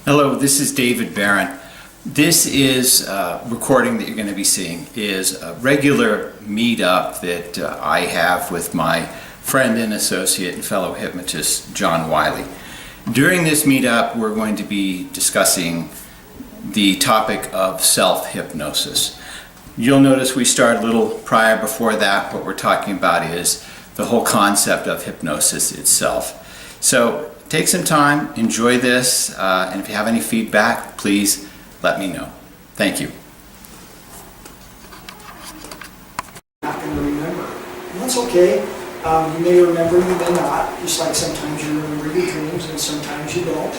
Hello, this is David Barron. This is recording that you're going to be seeing is a regular meetup that I have with my friend and associate and fellow hypnotist, John Wylie. During this meetup, we're going to be discussing the topic of self-hypnosis. You'll notice we started a little prior before that. What we're talking about is the whole concept of hypnosis itself. So take some time, enjoy this, and if you have any feedback, please let me know. Thank you. Not going to remember. And that's okay. You may remember, you may not. Just like sometimes you remember your dreams and sometimes you don't.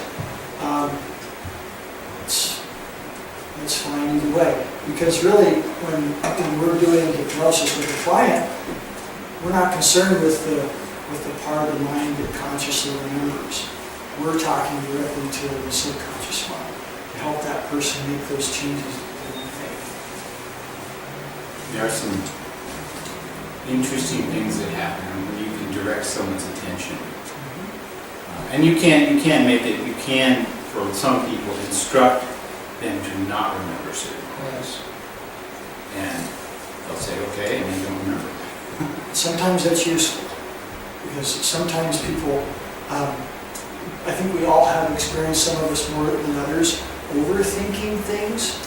It's fine either way. Because really, when we're doing hypnosis with a client, we're not concerned with the part of the mind that consciously remembers. We're talking directly to the subconscious mind to help that person make those changes that they want to make. There are some interesting things that happen when you can direct someone's attention. And you can make it, you can, for some people, instruct them to not remember certain things. And they'll say, okay, and they don't remember. Sometimes that's useful. Because sometimes people, I think we all have experienced, some of us more than others, overthinking things,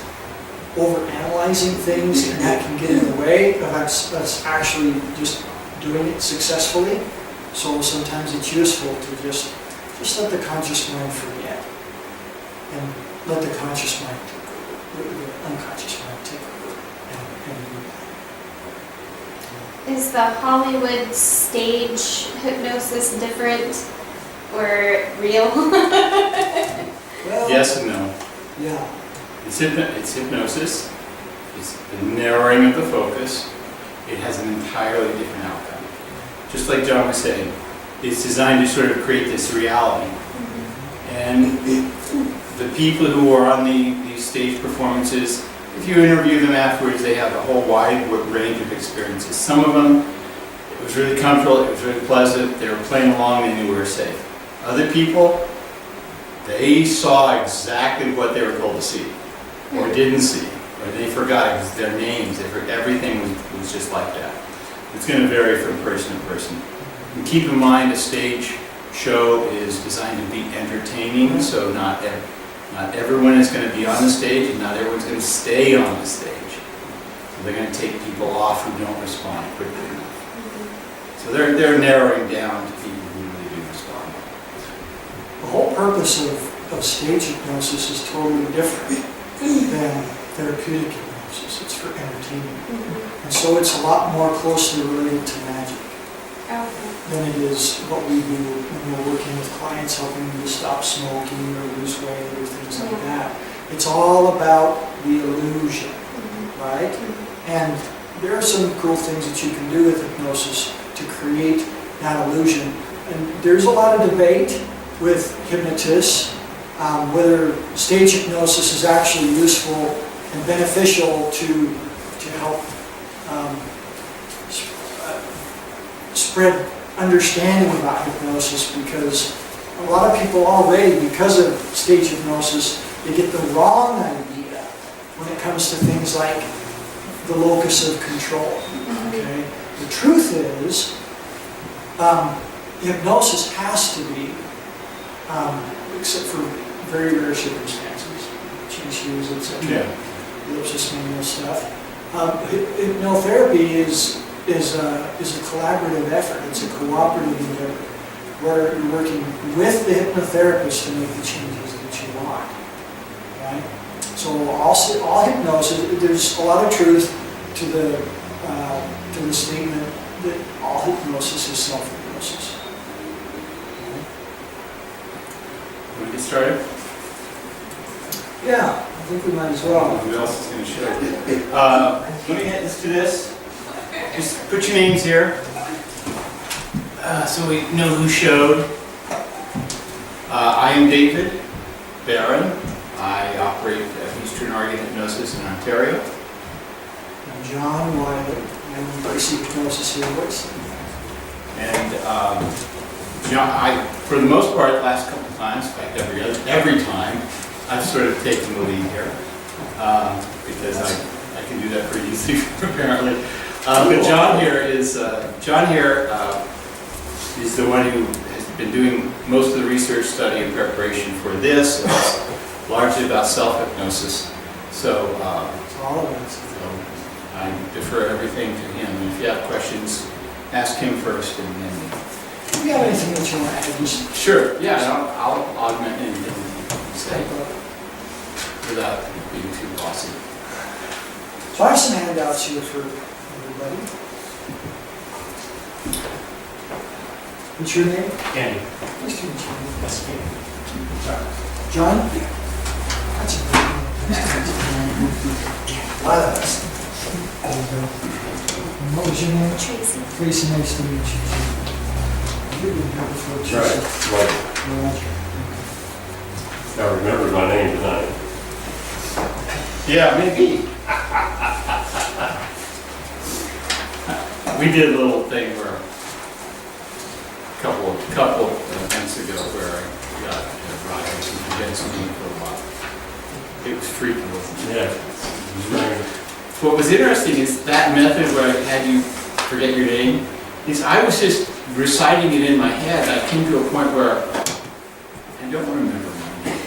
overanalyzing things, and that can get in the way of us actually just doing it successfully. So sometimes it's useful to just let the conscious mind forget, and let the conscious mind take over, the unconscious mind take over, and do that. Is the Hollywood stage hypnosis different or real? Well, Yes and no. yeah. It's hypnosis. It's the narrowing of the focus. It has an entirely different outcome. Just like John was saying, it's designed to sort of create this reality. And the people who are on these stage performances, if you interview them afterwards, they have a whole wide range of experiences. Some of them, it was really comfortable, it was really pleasant, they were playing along, they knew we were safe. Other people, they saw exactly what they were told to see, or didn't see, or they forgot their names, everything was just like that. It's going to vary from person to person. And keep in mind, a stage show is designed to be entertaining, so not everyone is going to be on the stage, and not everyone's going to stay on the stage. So they're going to take people off who don't respond quickly enough. So they're narrowing down to people who really do respond. The whole purpose of stage hypnosis is totally different than therapeutic hypnosis. It's for entertainment. And so it's a lot more closely related to magic than it is what we do when we're working with clients, helping them to stop smoking or lose weight or things like that. It's all about the illusion, right? And there are some cool things that you can do with hypnosis to create that illusion. And there's a lot of debate with hypnotists whether stage hypnosis is actually useful and beneficial to help spread understanding about hypnosis, because a lot of people already, because of stage hypnosis, they get the wrong idea when it comes to things like the locus of control. Okay? The truth is, hypnosis has to be, except for very rare circumstances, change etc., ellipsis manual stuff. Hypnotherapy is a collaborative effort. It's a cooperative endeavor where you're working with the hypnotherapist to make the changes that you want. Right? So all hypnosis, there's a lot of truth to the statement that all hypnosis is self-hypnosis. Want to get started? Yeah, I think we might as well. Who else is going to show? Let me get this to this. Just put your names here, so we know who showed. I am David Barron. I operate at Eastern Oregon Hypnosis in Ontario. I'm John Wylie. I'm Basic Hypnosis here at Wylie. And John, for the most part, the last couple of times, in fact every time, I've sort of taken the lead here, because I can do that pretty easily, apparently. But John here is the one who has been doing most of the research, study, and preparation for this. It's largely about self-hypnosis. So, It's all of it. so I defer everything to him. And if you have questions, ask him first and then me. Do you have anything that you want to add? Just Sure, yeah, and I'll augment anything you say without being too bossy. So I have some handouts here for everybody. What's your name? Andy. Nice to meet you. Yes, Andy. John? That's a great name. A lot of us. There you go. And what was your name? Tracy. Tracy, nice to meet you. You've been here before, too. Right. Roger. I remembered my name tonight. Yeah, maybe. We did a little thing where a couple of events ago where I got Roger to convince me for a while. It was freaky, wasn't it? Yeah. What was interesting is that method where I had you forget your name, is I was just reciting it in my head. I came to a point where I don't remember my name.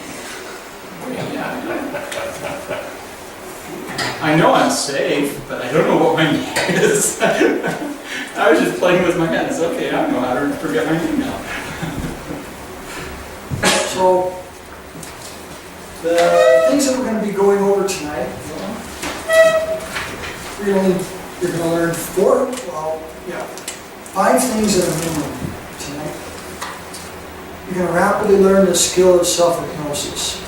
I know I'm safe, but I don't know what my name is. I was just playing with my hands. Okay, I know how to forget my name now. So, the things that we're going to be going over tonight, you're going to learn five things at a minimum tonight. You're going to rapidly learn the skill of self-hypnosis.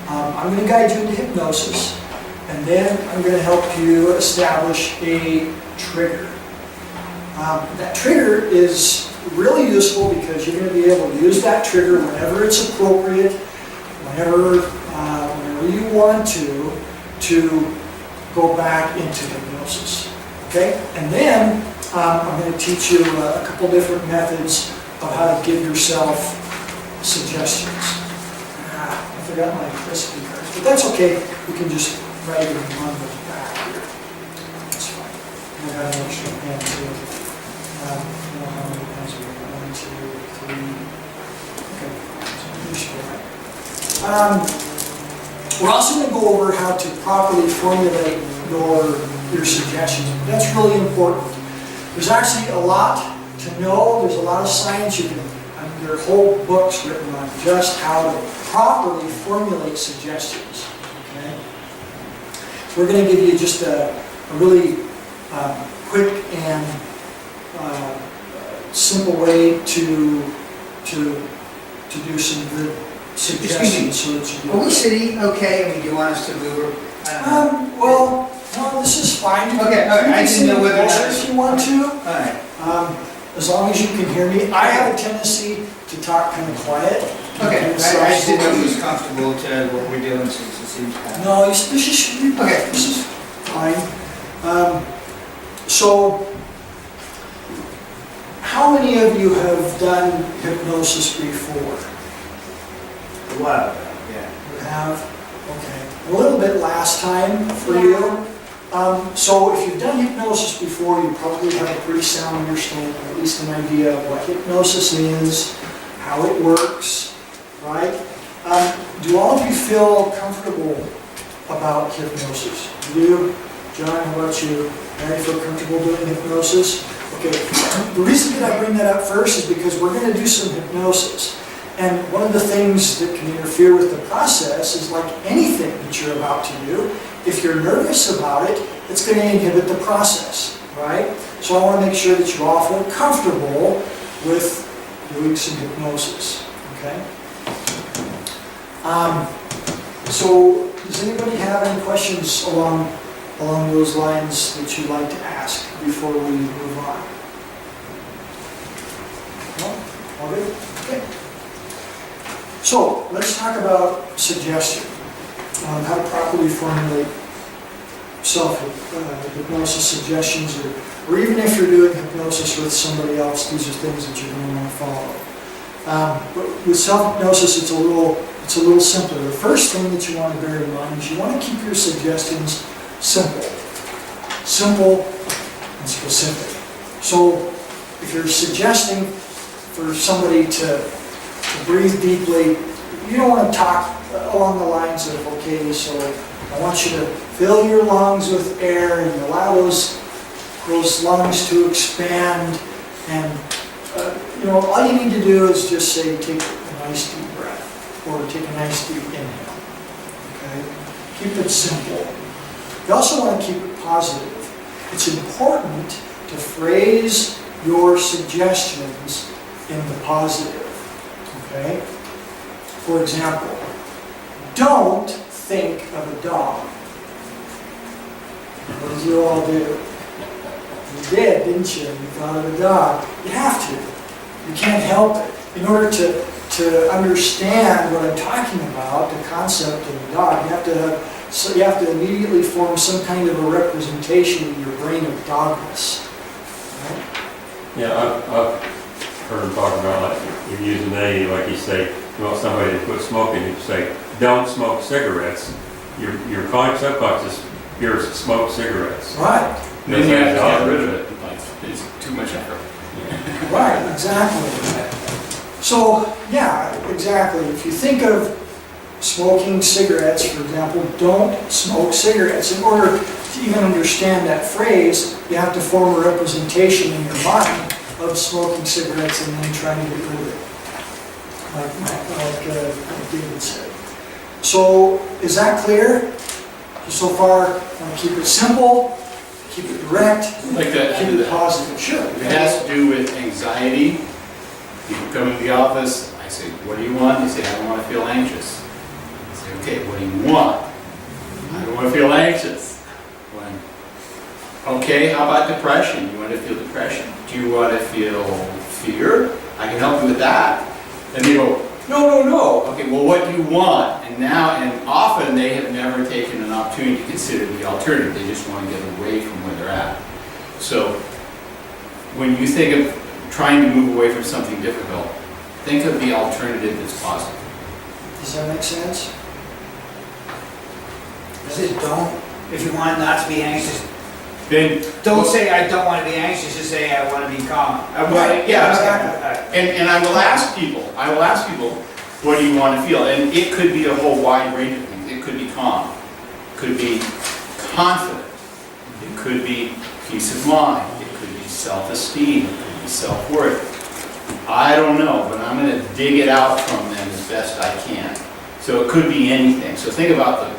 I'm going to guide you into hypnosis, and then I'm going to help you establish a trigger. That trigger is really useful because you're going to be able to use that trigger whenever it's appropriate, whenever you want to go back into hypnosis. Okay? And then I'm going to teach you a couple different methods of how to give yourself suggestions. I forgot my recipe cards, but that's okay. We can just write it on the back here. That's fine. I got an extra pen too. I don't know how many pens we have. 1, 2, 3. Okay. So we should go right. We're also going to go over how to properly formulate your suggestions. That's really important. There's actually a lot to know. There's a lot of science. There are whole books written on just how to properly formulate suggestions. Okay? So we're going to give you just a really quick and simple way to do some good suggestions. So that you Are we sitting okay? I mean, do you want us to move? well, no, this is fine. You Okay, all right. I didn't know whether or not- if you want to. All right. As long as you can hear me. I have a tendency to talk kind of quiet. Okay, I just didn't know if it was comfortable to what we're doing since it seems kind of... No, this is Okay. This is fine. So, how many of you have done hypnosis before? A while ago, yeah. You have? Okay. A little bit last time for you. So if you've done hypnosis before, you probably have a pretty sound understanding, or at least an idea of what hypnosis is, how it works, right? Do all of you feel comfortable about hypnosis? You? John, how about you? Mary, feel comfortable doing hypnosis? Okay. The reason that I bring that up first is because we're going to do some hypnosis. And one of the things that can interfere with the process is like anything that you're about to do. If you're nervous about it, it's going to inhibit the process, right? So I want to make sure that you all feel comfortable with doing some hypnosis, okay? So does anybody have any questions along those lines that you'd like to ask before we move on? No? All good? Okay. So let's talk about suggestion. How to properly formulate self-hypnosis suggestions, or even if you're doing hypnosis with somebody else, these are things that you're going to want to follow. But with self-hypnosis, it's it's a little simpler. The first thing that you want to bear in mind is you want to keep your suggestions simple. Simple and specific. So if you're suggesting for somebody to breathe deeply, you don't want to talk along the lines of, okay, so I want you to fill your lungs with air and allow those lungs to expand, and all you need to do is just say, take a nice deep breath, or take a nice deep inhale. Okay? Keep it simple. You also want to keep it positive. It's important to phrase your suggestions in the positive. Okay? For example, don't think of a dog. What did you all do? You did, didn't you? You thought of a dog. You have to. You can't help it. In order to understand what I'm talking about, the concept of a dog, you have to immediately form some kind of a representation in your brain of dogness. Right? Yeah, I've heard him talk about, like, you're using like you say, you want somebody to quit smoking, you say, don't smoke cigarettes. Your subconscious hears smoke cigarettes. Right. Then you have to get rid of it, like, it's too much effort. Right, exactly. So, yeah, exactly. If you think of smoking cigarettes, for example, don't smoke cigarettes. In order to even understand that phrase, you have to form a representation in your mind of smoking cigarettes and then trying to get rid of it, like David said. So, is that clear? So far, I want to keep it simple, keep it direct, Like that. keep it positive. Sure. If it has to do with anxiety, people come into the office, I say, what do you want? They say, I don't want to feel anxious. I say, okay, what do you want? I don't want to feel anxious. Okay, how about depression? You want to feel depression? Do you want to feel fear? I can help you with that. And they go, no. Okay, well, what do you want? And often they have never taken an opportunity to consider the alternative. They just want to get away from where they're at. So when you think of trying to move away from something difficult, think of the alternative that's positive. Does that make sense? Just don't, if you want not to be anxious, Then don't say I don't want to be anxious, just say I want to be calm. Right, yeah, exactly. And I will ask people, what do you want to feel? And it could be a whole wide range of things. It could be calm. It could be confident. It could be peace of mind. It could be self-esteem. It could be self-worth. I don't know, but I'm going to dig it out from them as best I can. So it could be anything. So think about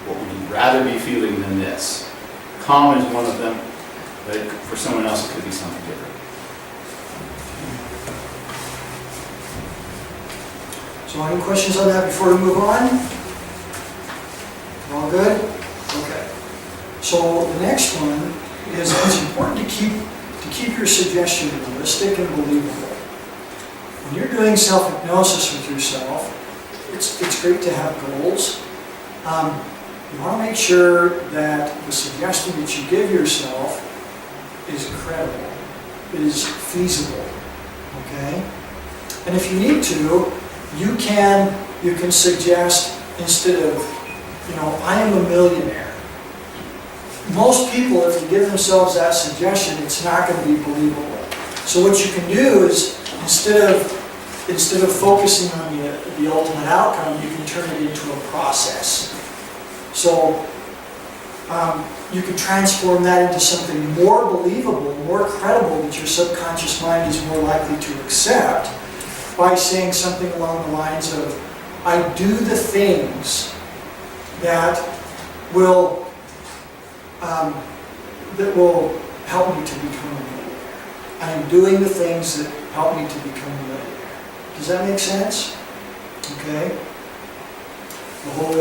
what would you rather be feeling than this? Calm is one of them, but for someone else it could be something different. So any questions on that before we move on? All good? Okay. So the next one is it's important to keep your suggestion realistic and believable. When you're doing self-hypnosis with yourself, it's great to have goals. You want to make sure that the suggestion that you give yourself is credible, is feasible, okay? And if you need to, you can suggest, instead of, I am a millionaire. Most people, if you give themselves that suggestion, it's not going to be believable. So what you can do is, instead of focusing on the ultimate outcome, you can turn it into a process. So you can transform that into something more believable, more credible, that your subconscious mind is more likely to accept, by saying something along the lines of, I do the things that will help me to become a millionaire. I am doing the things that help me to become a millionaire. Does that make sense? Okay. The whole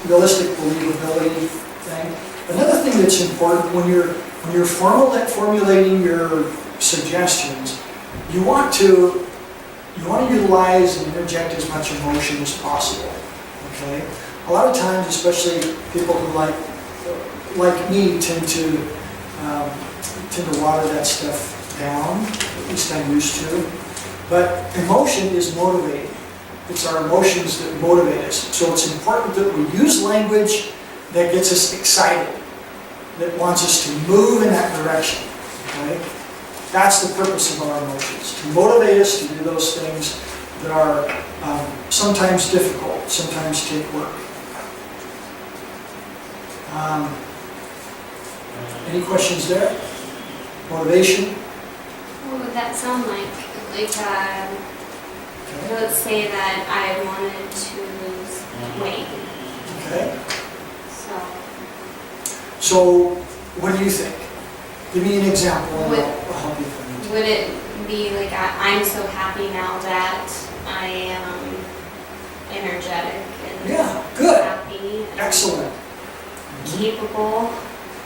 realistic believability thing. Another thing that's important when you're formulating your suggestions, you want to utilize and interject as much emotion as possible. Okay. A lot of times, especially people who like me, tend to water that stuff down. At least I used to. But emotion is motivating. It's our emotions that motivate us. So it's important that we use language that gets us excited, that wants us to move in that direction. Okay? That's the purpose of our emotions, to motivate us to do those things that are sometimes difficult, sometimes take work. Any questions there? Motivation? What would that sound like? Okay. Let's say that I wanted to lose weight. Okay. So, So, what do you think? Give me an example and Would- I'll help you find it. would it be like I'm so happy now that I am energetic and Yeah, good. happy and Excellent. capable?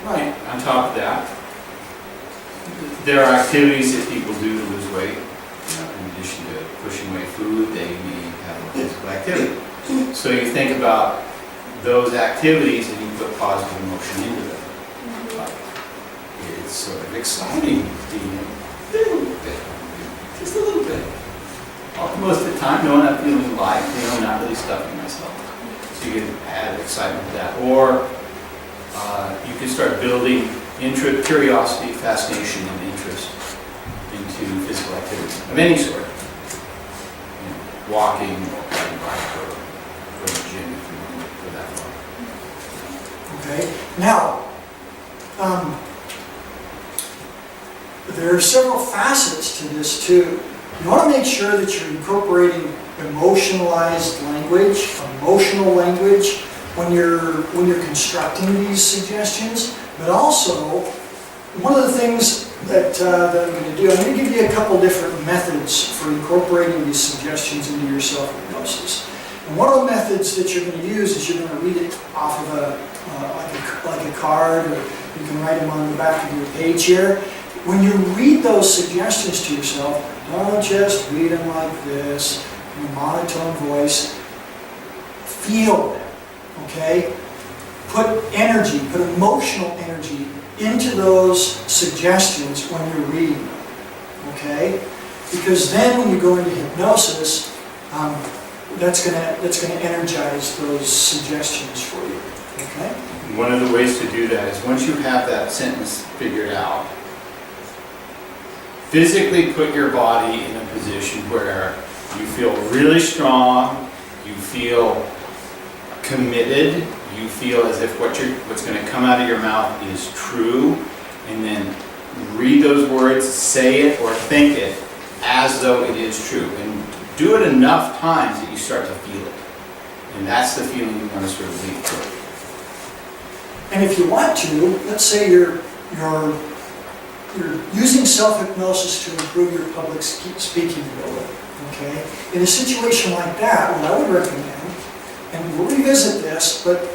Right. On top of that, there are activities that people do to lose weight. In addition to pushing away food, they may have a physical activity. So you think about those activities and you put positive emotion into them. Like, it's sort of exciting being a little bit, just a little bit. Most of the time, knowing I'm feeling alive, not really stuffing myself. So you can add excitement to that. Or you can start building curiosity, fascination, and interest into physical activity of any sort. Walking, or riding a bike, or going to the gym if you want to go that far. Okay. Now, there are several facets to this too. You want to make sure that you're incorporating emotionalized language, emotional language, when you're constructing these suggestions. But also, one of the things that I'm going to do, I'm going to give you a couple different methods for incorporating these suggestions into your self-hypnosis. And one of the methods that you're going to use is you're going to read it off of like a card, or you can write them on the back of your page here. When you read those suggestions to yourself, don't just read them like this in a monotone voice. Feel them, okay? Put energy, put emotional energy into those suggestions when you're reading them, okay? Because then when you go into hypnosis, that's gonna energize those suggestions for you, okay? One of the ways to do that is once you have that sentence figured out, physically put your body in a position where you feel really strong, you feel committed, you feel as if what's going to come out of your mouth is true, and then read those words, say it or think it as though it is true. And do it enough times that you start to feel it. And that's the feeling you want to sort of lead through. And if you want to, let's say you're using self-hypnosis to improve your public speaking ability, okay? In a situation like that, what I would recommend, and we'll revisit this, but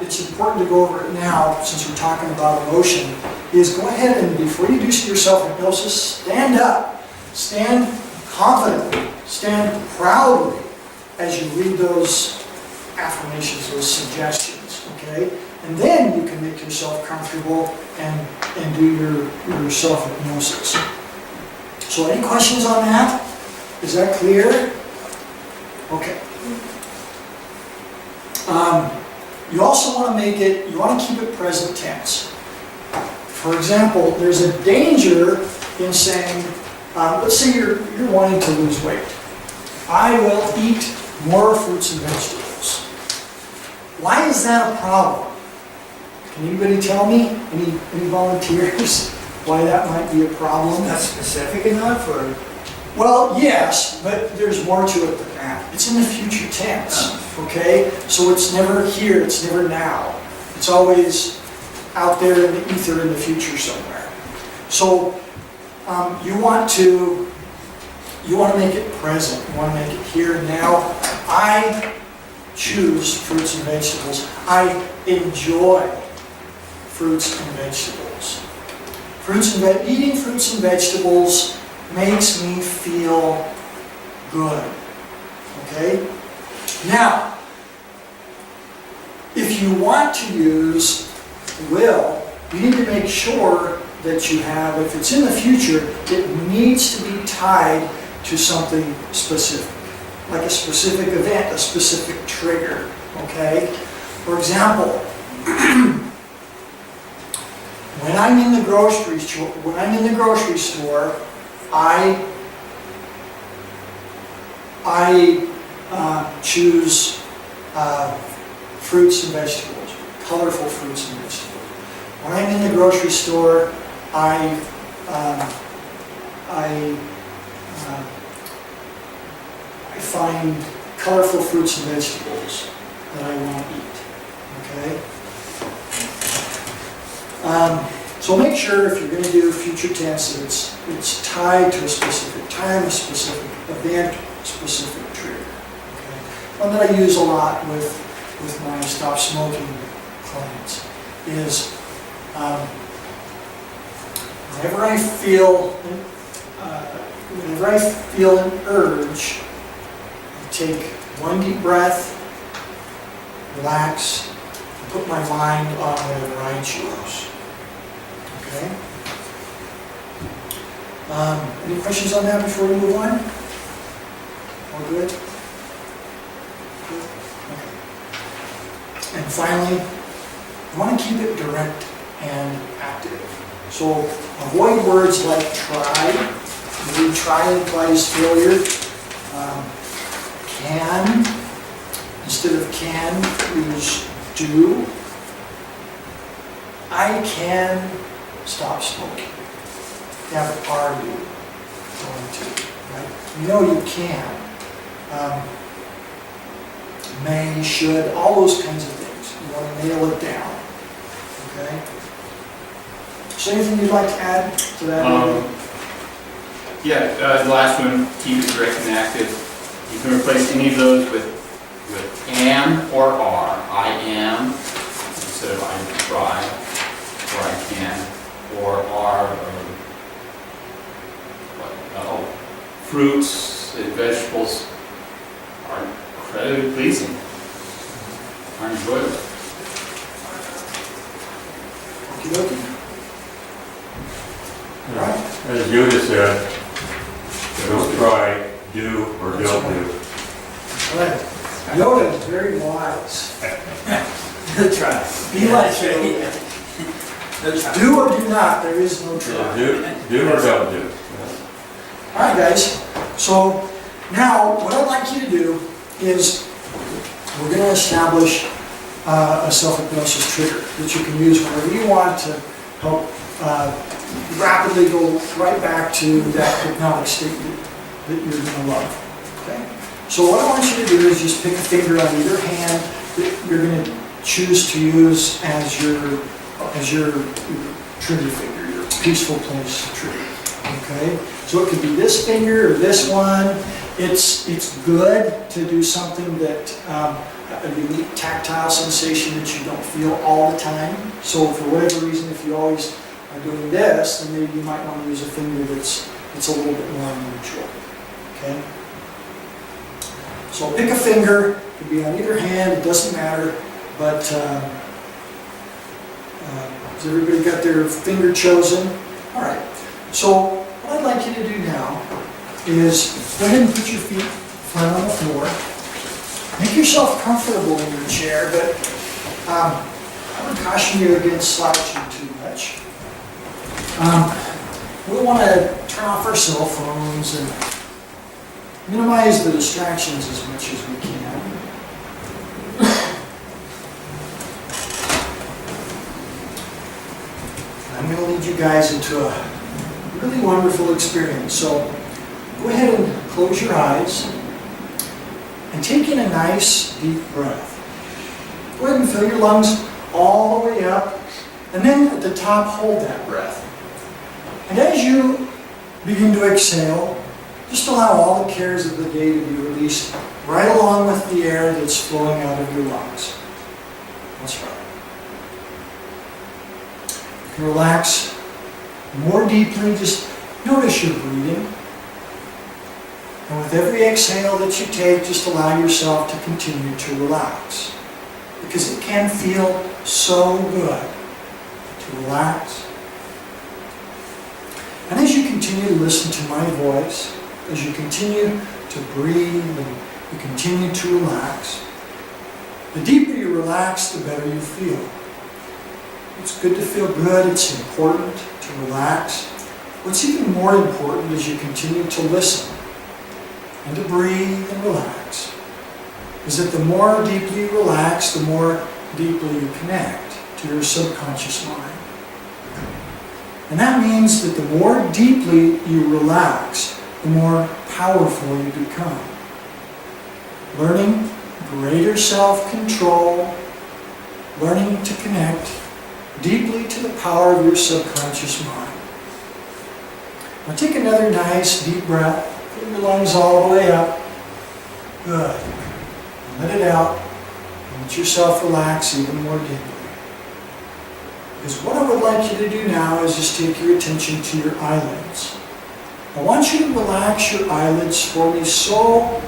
it's important to go over it now since we're talking about emotion, is go ahead and before you do your self-hypnosis, stand up. Stand confidently, stand proudly as you read those affirmations, those suggestions, okay? And then you can make yourself comfortable and do your self-hypnosis. So any questions on that? Is that clear? Okay. You also want to keep it present tense. For example, there's a danger in saying, let's say you're wanting to lose weight. I will eat more fruits and vegetables. Why is that a problem? Can anybody tell me? Any volunteers? Why that might be a problem? Not specific enough, or? Well, yes, but there's more to it than that. It's in the future tense, okay? So it's never here, it's never now. It's always out there in the ether in the future somewhere. So you want to make it present. You want to make it here and now. I choose fruits and vegetables. I enjoy fruits and vegetables. Eating fruits and vegetables makes me feel good. Okay? Now, if you want to use will, you need to make sure that you have, if it's in the future, it needs to be tied to something specific. like a specific event, a specific trigger, okay? For example, when I'm in the grocery store, I choose fruits and vegetables, colorful fruits and vegetables. When I'm in the grocery store, I find colorful fruits and vegetables that I want to eat, okay? So make sure if you're going to do future tense that it's tied to a specific time, a specific event, a specific trigger. Okay? One that I use a lot with my stop smoking clients is whenever I feel an urge, I take one deep breath, relax, and put my mind on whatever I choose. Okay? Any questions on that before we move on? All good? Good? Okay. And finally, you want to keep it direct and active. So avoid words like try. Maybe try implies failure. Can, instead of can, use do. I can stop smoking. Have are you going to, right? You know you can. May, should, all those kinds of things. You want to nail it down. Okay? So anything you'd like to add to that? The last one, keep it direct and active. You can replace any of those with am or are. I am instead of I try or I can, or are fruits and vegetables are incredibly pleasing, are enjoyable. Okie dokie. Right. As Judah said, don't try, do, or don't do. Right. Yoda is very wise. Try. Be like Yoda. Do or do not, there is no try. Do or don't do. All right, guys. So now what I'd like you to do is we're going to establish a self-hypnosis trigger that you can use whenever you want to help rapidly go right back to that hypnotic state that you're going to love. Okay? So what I want you to do is just pick a finger on either hand that you're going to choose to use as your trigger finger, your peaceful place trigger. Okay? So it could be this finger or this one. It's good to do something that a unique tactile sensation that you don't feel all the time. So for whatever reason, if you always are doing this, then maybe you might want to use a finger that's a little bit more unusual. Okay? So pick a finger. It could be on either hand. It doesn't matter. But has everybody got their finger chosen? All right. So what I'd like you to do now is go ahead and put your feet flat on the floor. Make yourself comfortable in your chair, but I would caution you against slouching too much. We'll want to turn off our cell phones and minimize the distractions as much as we can. I'm going to lead you guys into a really wonderful experience. So go ahead and close your eyes and take in a nice deep breath. Go ahead and fill your lungs all the way up, and then at the top hold that breath. And as you begin to exhale, just allow all the cares of the day to be released right along with the air that's flowing out of your lungs. That's right. You can relax more deeply, just notice your breathing. And with every exhale that you take, just allow yourself to continue to relax. Because it can feel so good to relax. And as you continue to listen to my voice, as you continue to breathe you continue to relax. The deeper you relax, the better you feel. It's good to feel good, it's important to relax. What's even more important is you continue to listen and to breathe and relax. Is that the more deeply you relax, the more deeply you connect to your subconscious mind. And that means that the more deeply you relax, the more powerful you become. Learning greater self-control, learning to connect deeply to the power of your subconscious mind. Now take another nice deep breath. Fill your lungs all the way up. Good. And let it out. And let yourself relax even more deeply. Because what I would like you to do now is just take your attention to your eyelids. I want you to relax your eyelids for me so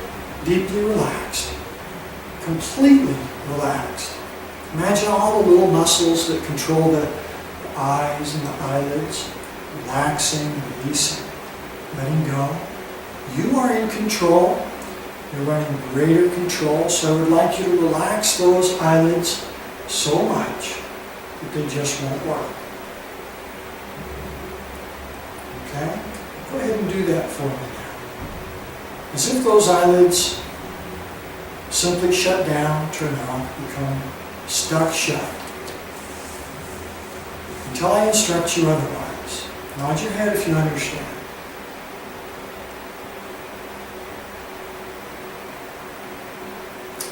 deeply relaxed. Completely relaxed. Imagine all the little muscles that control the eyes and the eyelids. Relaxing, releasing, letting go. You are in control. You're running greater control. So I would like you to relax those eyelids so much that they just won't work. Okay? Go ahead and do that for me now. As if those eyelids simply shut down, turn off, become stuck shut. Until I instruct you otherwise. Nod your head if you understand.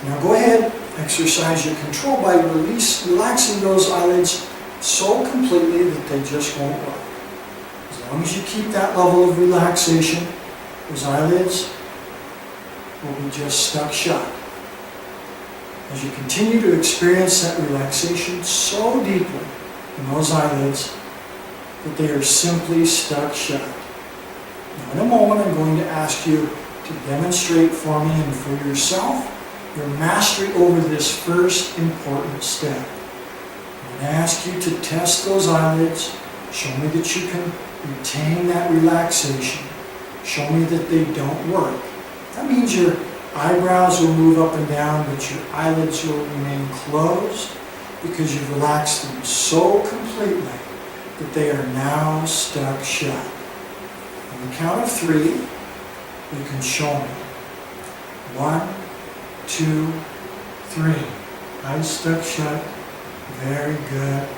Now go ahead, exercise your control by relaxing those eyelids so completely that they just won't work. As long as you keep that level of relaxation, those eyelids will be just stuck shut. As you continue to experience that relaxation so deeply in those eyelids that they are simply stuck shut. Now in a moment I'm going to ask you to demonstrate for me and for yourself your mastery over this first important step. I'm going to ask you to test those eyelids, show me that you can retain that relaxation, show me that they don't work. That means your eyebrows will move up and down, but your eyelids will remain closed because you've relaxed them so completely that they are now stuck shut. On the count of 3, you can show me. 1, 2, 3. Eyes stuck shut. Very good.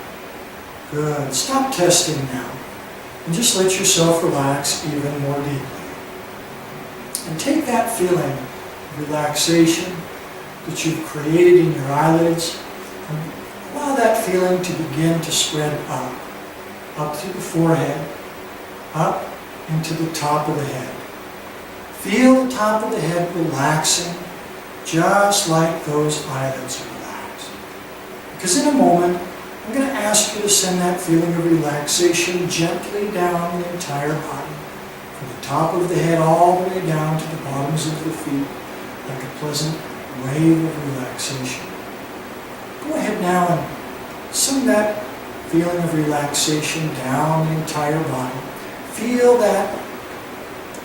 Good. Stop testing now. And just let yourself relax even more deeply. And take that feeling of relaxation that you've created in your eyelids and allow that feeling to begin to spread up through the forehead, up into the top of the head. Feel the top of the head relaxing, just like those eyelids are relaxed. Because in a moment, I'm going to ask you to send that feeling of relaxation gently down the entire body, from the top of the head all the way down to the bottoms of the feet, like a pleasant wave of relaxation. Go ahead now and send that feeling of relaxation down the entire body. Feel that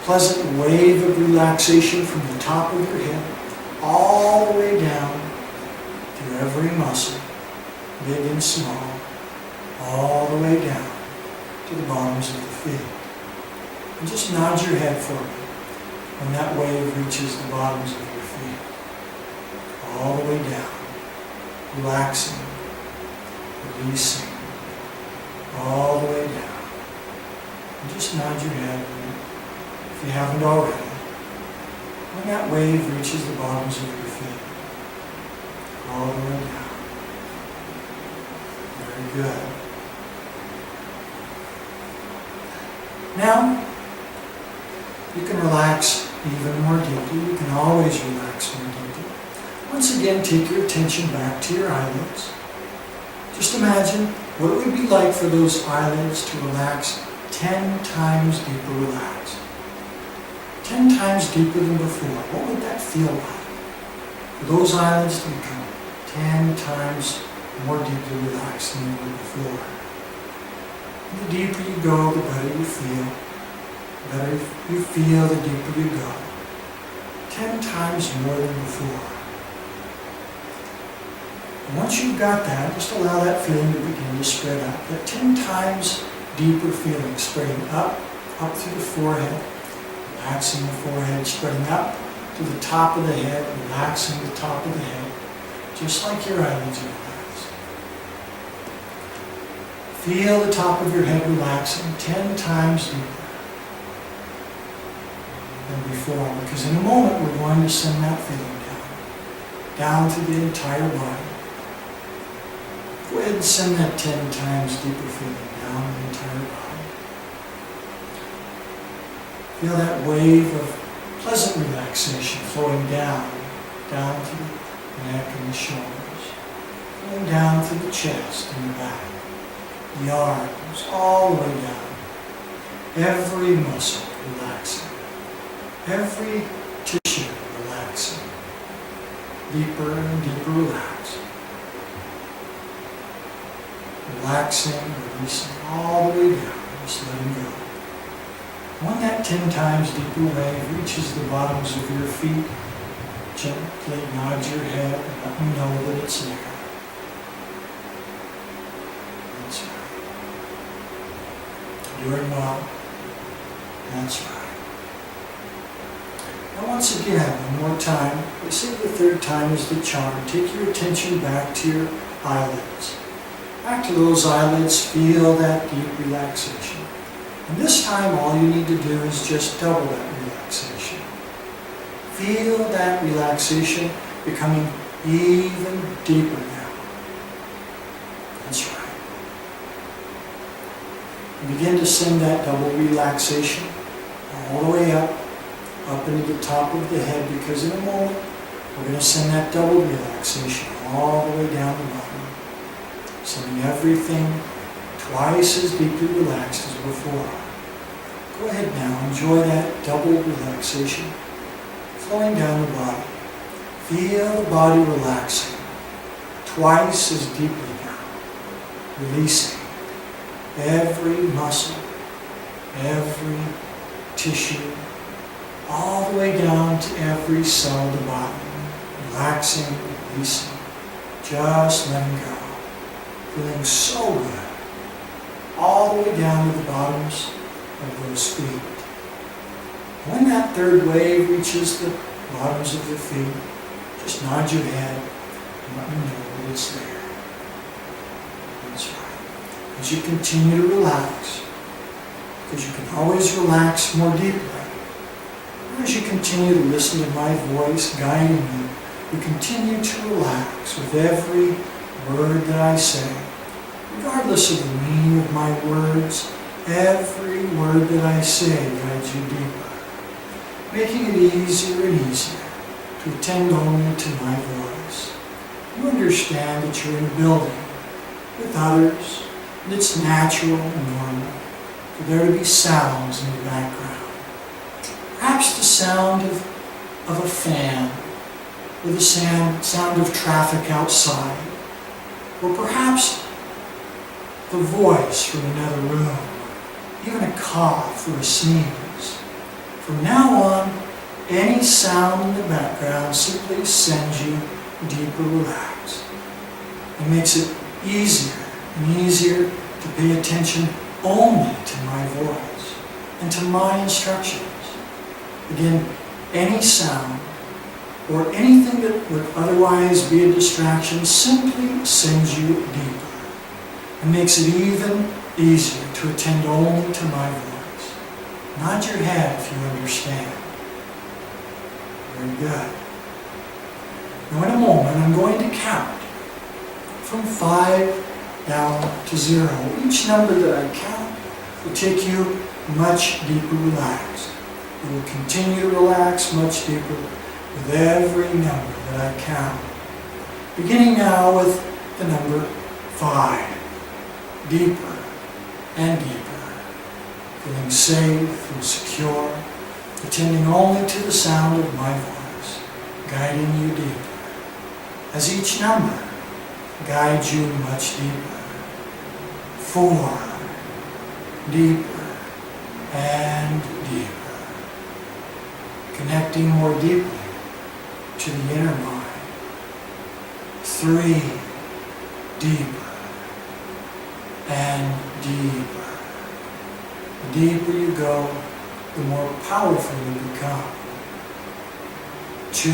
pleasant wave of relaxation from the top of your head all the way down through every muscle, big and small, all the way down to the bottoms of the feet. And just nod your head for me when that wave reaches the bottoms of your feet. All the way down, relaxing, releasing, all the way down. And just nod your head if you haven't already. When that wave reaches the bottoms of your feet, all the way down. Very good. Now, you can relax even more deeply. You can always relax more deeply. Once again, take your attention back to your eyelids. Just imagine what it would be like for those eyelids to relax 10 times deeper relaxed. 10 times deeper than before. What would that feel like? For those eyelids to become 10 times more deeply relaxed than they were before. And the deeper you go, the better you feel. The better you feel, the deeper you go. 10 times more than before. And once you've got that, just allow that feeling to begin to spread out. That 10 times deeper feeling, spreading up through the forehead, relaxing the forehead, spreading up to the top of the head, relaxing the top of the head, just like your eyelids are relaxed. Feel the top of your head relaxing 10 times deeper than before, because in a moment we're going to send that feeling down through the entire body. Go ahead and send that 10 times deeper feeling down the entire body. Feel that wave of pleasant relaxation flowing down to the neck and the shoulders, flowing down through the chest and the back, the arms, all the way down. Every muscle relaxing, every tissue relaxing, deeper and deeper relaxed. Relaxing, releasing all the way down, just letting go. When that 10 times deeper wave reaches the bottoms of your feet, gently nod your head and let me know that it's there. That's right. Doing well. That's right. Now once again, one more time, they say the third time is the charm. Take your attention back to your eyelids. Back to those eyelids, feel that deep relaxation. And this time all you need to do is just double that relaxation. Feel that relaxation becoming even deeper now. That's right. And begin to send that double relaxation all the way up into the top of the head, because in a moment we're going to send that double relaxation all the way down the bottom. Sending everything twice as deeply relaxed as before. Go ahead now, enjoy that double relaxation flowing down the body. Feel the body relaxing twice as deeply now. Releasing every muscle, every tissue, all the way down to every cell of the body. Relaxing, releasing, just letting go. Feeling so good, all the way down to the bottoms of those feet. When that third wave reaches the bottoms of the feet, just nod your head and let me know that it's there. That's right. As you continue to relax, because you can always relax more deeply, as you continue to listen to my voice guiding you, you continue to relax with every word that I say. Regardless of the meaning of my words, every word that I say guides you deeper, making it easier and easier to attend only to my voice. You understand that you're in a building with others, and it's natural and normal for there to be sounds in the background. Perhaps the sound of a fan, or the sound of traffic outside, or perhaps the voice from another room, even a cough or a sneeze. From now on, any sound in the background simply sends you deeper relaxed. It makes it easier and easier to pay attention only to my voice and to my instructions. Again, any sound or anything that would otherwise be a distraction simply sends you deeper and makes it even easier to attend only to my voice. Nod your head if you understand. Very good. Now in a moment I'm going to count from 5 down to 0. Each number that I count will take you much deeper relaxed. You will continue to relax much deeper with every number that I count. Beginning now with the number 5. Deeper and deeper. Feeling safe and secure. Attending only to the sound of my voice. Guiding you deeper. As each number guides you much deeper. 4. Deeper and deeper. Connecting more deeply to the inner mind. 3, deeper and deeper. The deeper you go, the more powerful you become. 2,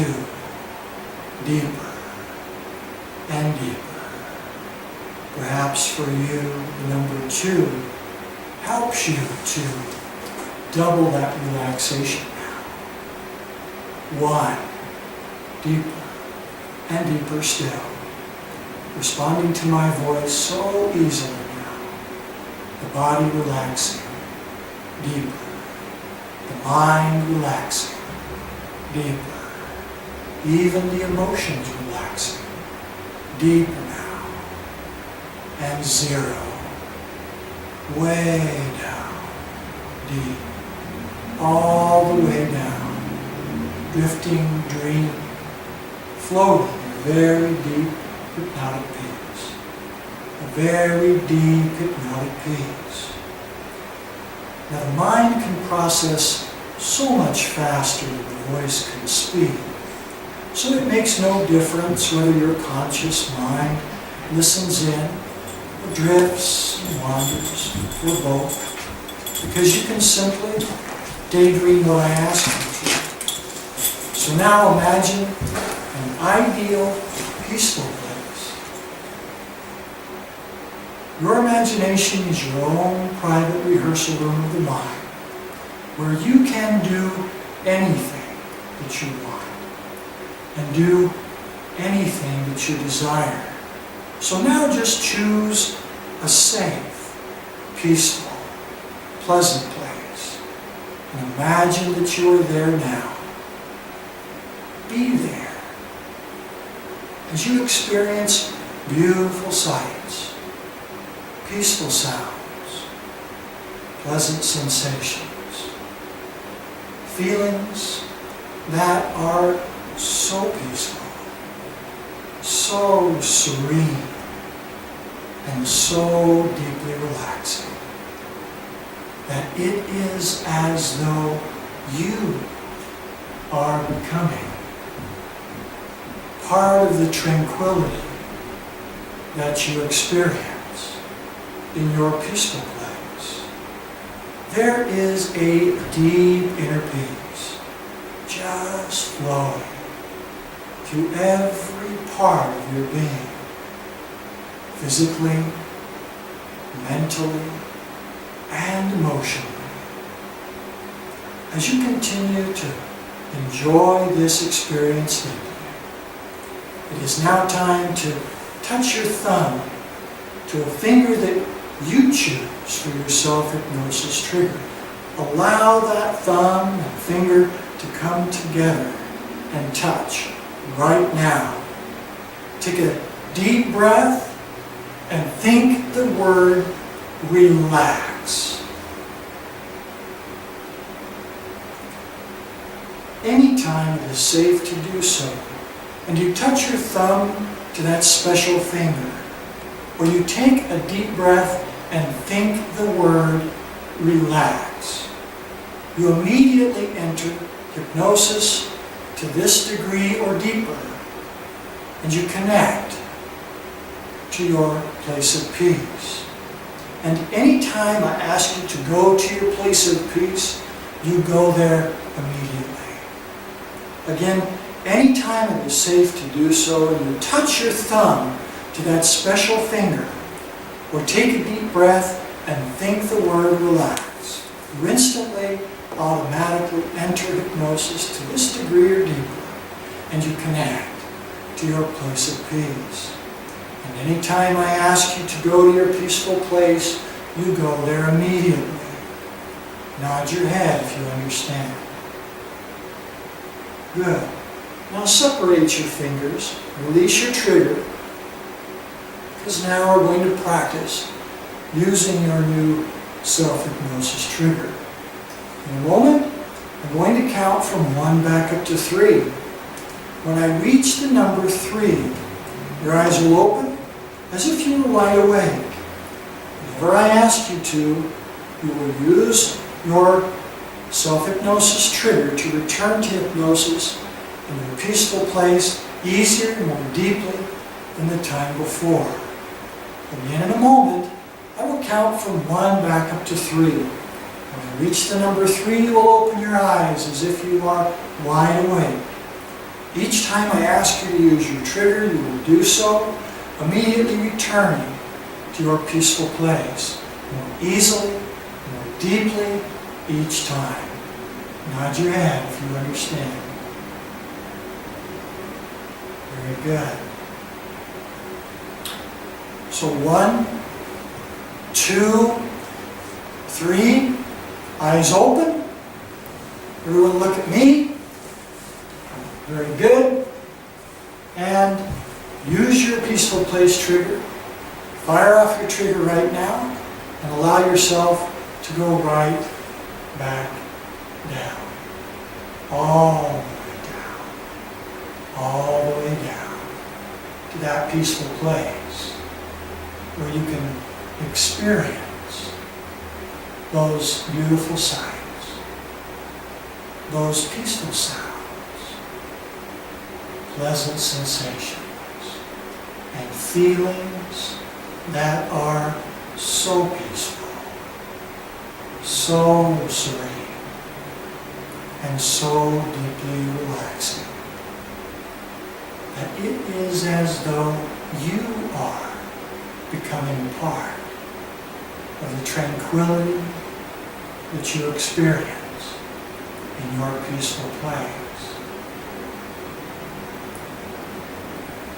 deeper and deeper. Perhaps for you, the number 2 helps you to double that relaxation now. 1, deeper and deeper still. Responding to my voice so easily now. The body relaxing, deeper. The mind relaxing, deeper. Even the emotions relaxing, deeper now. And 0, way down, deep, all the way down, drifting, dreaming, floating in a very deep hypnotic peace. A very deep hypnotic peace. Now the mind can process so much faster than the voice can speak. So it makes no difference whether your conscious mind listens in, or drifts and wanders, or both, because you can simply daydream what I ask you to. So now imagine an ideal, peaceful place. Your imagination is your own private rehearsal room of the mind, where you can do anything that you want, and do anything that you desire. So now just choose a safe, peaceful, pleasant place, and imagine that you are there now. Be there as you experience beautiful sights, peaceful sounds, pleasant sensations, feelings that are so peaceful, so serene, and so deeply relaxing that it is as though you are becoming part of the tranquility that you experience in your peaceful place. There is a deep inner peace just flowing through every part of your being, physically, mentally, and emotionally. As you continue to enjoy this experience deeply, it is now time to touch your thumb to a finger that you choose for your self-hypnosis trigger. Allow that thumb and finger to come together and touch right now. Take a deep breath and think the word relax. Anytime it is safe to do so, and you touch your thumb to that special finger, or you take a deep breath and think the word relax, you immediately enter hypnosis to this degree or deeper, and you connect to your place of peace. And anytime I ask you to go to your place of peace, you go there immediately. Again, anytime it is safe to do so, and you touch your thumb to that special finger, or take a deep breath and think the word relax, you instantly, automatically enter hypnosis to this degree or deeper, and you connect to your place of peace. And anytime I ask you to go to your peaceful place, you go there immediately. Nod your head if you understand. Good. Now separate your fingers, release your trigger, because now we're going to practice using your new self-hypnosis trigger. In a moment, I'm going to count from 1 back up to 3. When I reach the number 3, your eyes will open as if you were wide awake. Whenever I ask you to, you will use your self-hypnosis trigger to return to hypnosis in your peaceful place easier and more deeply than the time before. Again, in a moment, I will count from 1 back up to 3. When I reach the number 3, you will open your eyes as if you are wide awake. Each time I ask you to use your trigger, you will do so, immediately returning to your peaceful place, more easily, more deeply each time. Nod your head if you understand. Very good. So 1, 2, 3, eyes open. Everyone look at me. Very good. And use your peaceful place trigger. Fire off your trigger right now and allow yourself to go right back down. All the way down. All the way down to that peaceful place where you can experience those beautiful sights, those peaceful sounds, pleasant sensations, and feelings that are so peaceful, so serene, and so deeply relaxing that it is as though you are becoming part of the tranquility that you experience in your peaceful place.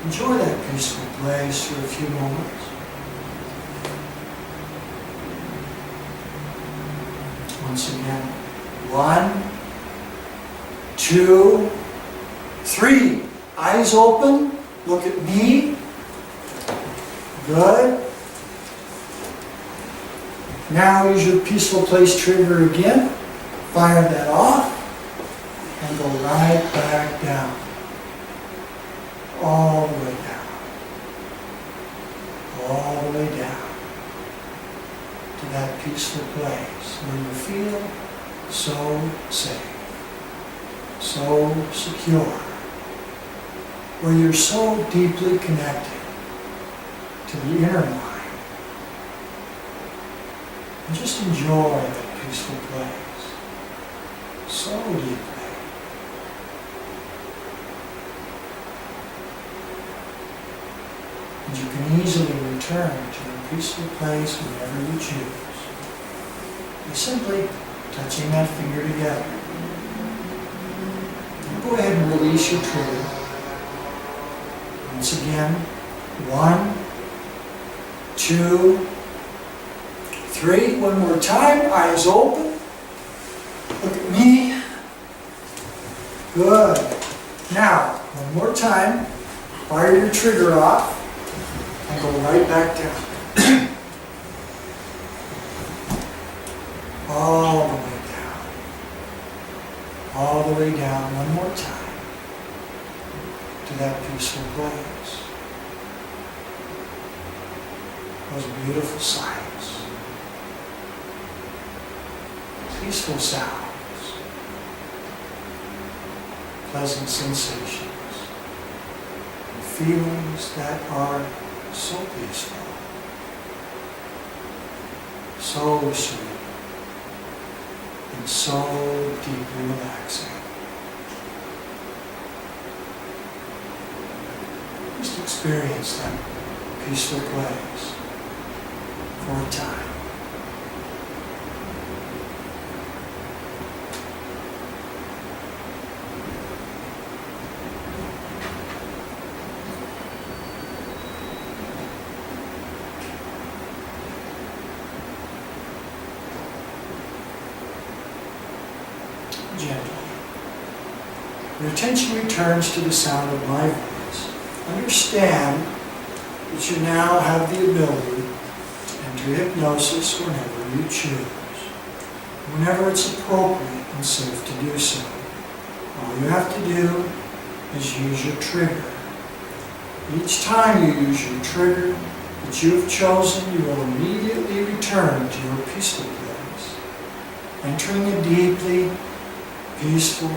Enjoy that peaceful place for a few moments. Once again, 1, 2, 3. Eyes open. Look at me. Good. Now use your peaceful place trigger again. Fire that off and go right back down. All the way down. All the way down to that peaceful place where you feel so safe, so secure, where you're so deeply connected to the inner mind. And just enjoy that peaceful place so deeply. And you can easily return to a peaceful place whenever you choose. By simply touching that finger together. And go ahead and release your trigger. Once again, 1, 2, 3. One more time, eyes open. Look at me. Good. Now, one more time, fire your trigger off and go right back down. All the way down. All the way down one more time to that peaceful place. Those beautiful sights. Peaceful sounds. Pleasant sensations. And feelings that are so peaceful. So serene. And so deeply relaxing. Just experience that peaceful place for a time. Gently. Your attention returns to the sound of my voice. Understand that you now have the ability to enter hypnosis whenever you choose, whenever it's appropriate and safe to do so. All you have to do is use your trigger. Each time you use your trigger that you have chosen, you will immediately return to your peaceful place, entering a deeply peaceful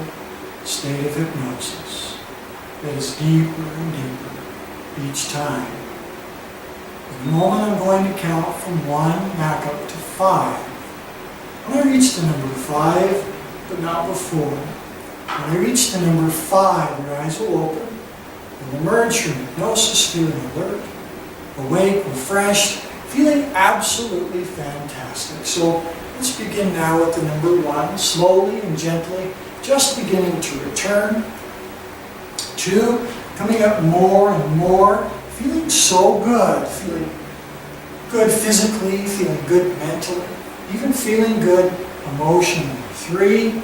state of hypnosis that is deeper and deeper each time. In a moment I'm going to count from 1 back up to 5. When I reach the number 5, but not before, when I reach the number 5, your eyes will open. You'll emerge from hypnosis feeling alert, awake, refreshed, feeling absolutely fantastic. So let's begin now with the number 1, slowly and gently, just beginning to return. 2, coming up more and more, feeling so good, feeling good physically, feeling good mentally, even feeling good emotionally. 3,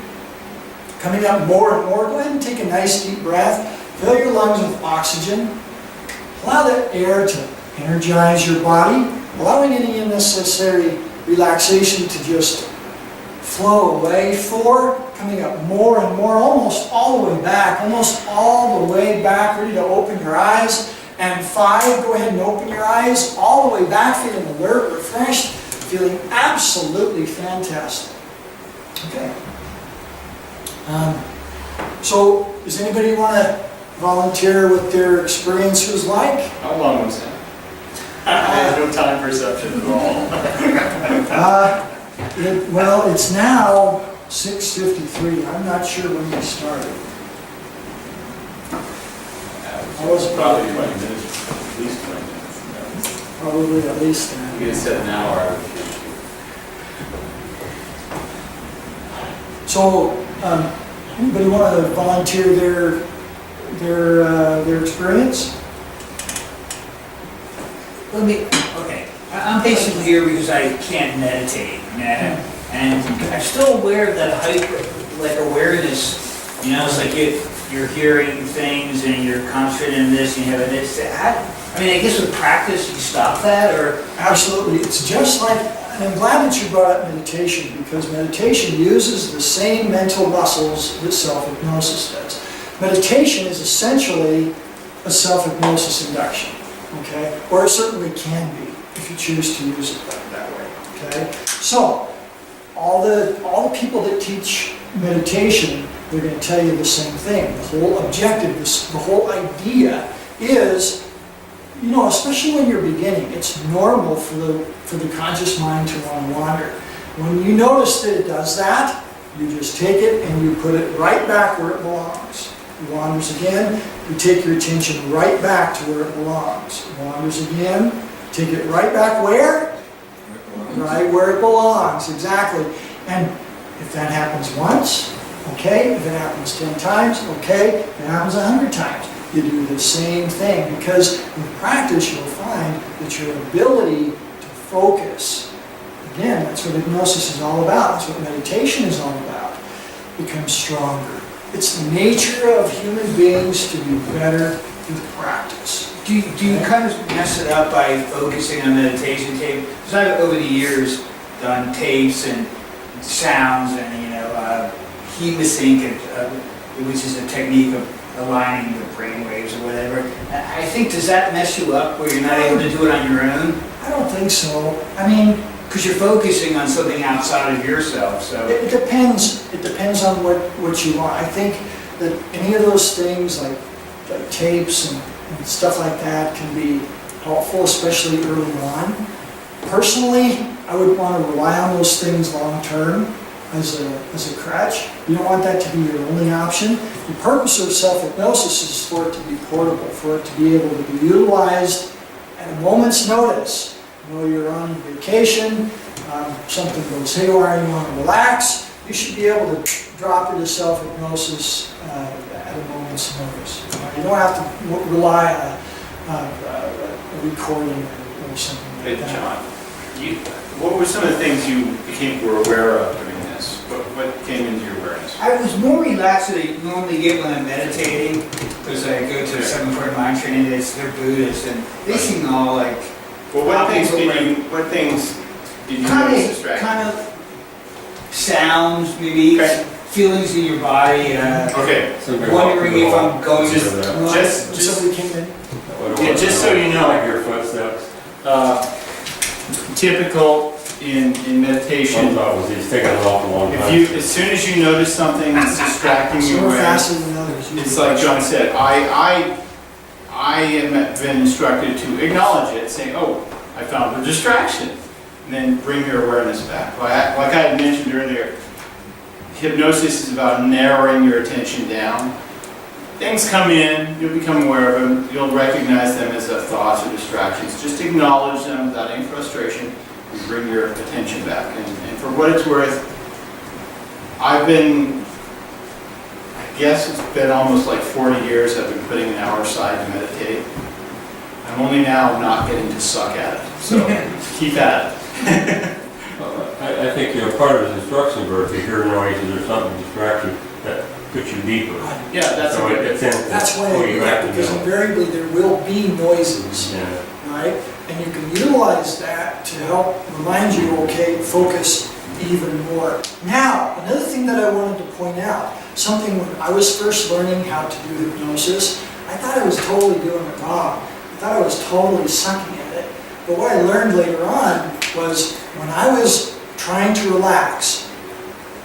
coming up more and more, go ahead and take a nice deep breath, fill your lungs with oxygen, allow that air to energize your body, allowing any unnecessary relaxation to just flow away. 4, coming up more and more, almost all the way back, ready to open your eyes. And 5, go ahead and open your eyes, all the way back, feeling alert, refreshed, feeling absolutely fantastic. Okay. So, does anybody want to volunteer what their experience was like? How long was that? I had no time perception at all. Well, it's now 6:53. I'm not sure when we started. I was probably 20 minutes, at least 20 minutes. Probably at least that. You could have said an hour. So, anybody want to volunteer their experience? Okay, I'm basically here because I can't meditate, and I'm still aware of that awareness, it's like you're hearing things and you're concentrating on this and you have this. I guess with practice you stop that, or? Absolutely, it's just like, and I'm glad that you brought up meditation, because meditation uses the same mental muscles that self-hypnosis does. Meditation is essentially a self-hypnosis induction. Okay, or it certainly can be if you choose to use it that way. Okay, so all the people that teach meditation, they're going to tell you the same thing. The whole objective, the whole idea is, especially when you're beginning, it's normal for the conscious mind to want to wander. When you notice that it does that, you just take it and you put it right back where it belongs. It wanders again, you take your attention right back to where it belongs. It wanders again, take it right back where? Right where it belongs, exactly. And if that happens once, okay. If it happens 10 times, okay. If it happens 100 times, you do the same thing. Because with practice, you'll find that your ability to focus, again, that's what hypnosis is all about. That's what meditation is all about. Becomes stronger. It's the nature of human beings to be better with practice. Do you kind of mess it up by focusing on meditation tape? Because I've over the years done tapes and sounds and hemisync, which is a technique of aligning the brain waves or whatever. I think, does that mess you up where you're not able to do it on your own? I don't think so. Because you're focusing on something outside of yourself, so. It depends. It depends on what you want. I think that any of those things like tapes and stuff like that can be helpful, especially early on. Personally, I would want to rely on those things long term as a crutch. You don't want that to be your only option. The purpose of self-hypnosis is for it to be portable, for it to be able to be utilized at a moment's notice. You're on vacation, something goes haywire, you want to relax, you should be able to drop into self-hypnosis at a moment's notice. You don't have to rely on a recording or something like Hey, that. John, what were some of the things you were aware of during this? What came into your awareness? I was more relaxed than I normally get when I'm meditating, because I go to a 7-part mind training, they're Buddhists, and they seem all like. Well, what things did you notice distracting? Kind of sounds, maybe feelings in your body. Okay. Wondering if I'm going to. Somebody came in. Yeah, just so you know, like your footsteps. Typical in One meditation, thought was he's taking an awful long if time. you, as soon as you notice something that's distracting you Some are away, faster than others. it's like John said, I have been instructed to acknowledge it, saying, oh, I found a distraction, and then bring your awareness back. Like I had mentioned earlier, hypnosis is about narrowing your attention down. Things come in, you'll become aware of them, you'll recognize them as thoughts or distractions. Just acknowledge them without any frustration and bring your attention back. And for what it's worth, I've been, I guess it's been almost like 40 years I've been putting an hour aside to meditate. I'm only now not getting to suck at it, so keep at it. I think, part of his instruction, or if you hear noises or something distracting, that puts you deeper. Yeah, that's So a good. it's in. That's why I what do you that, have to because do. invariably there will be noises, Yeah. right? And you can utilize that to help remind you, okay, focus even more. Now, another thing that I wanted to point out, something when I was first learning how to do hypnosis, I thought I was totally doing it wrong. I thought I was totally sucking at it. But what I learned later on was when I was trying to relax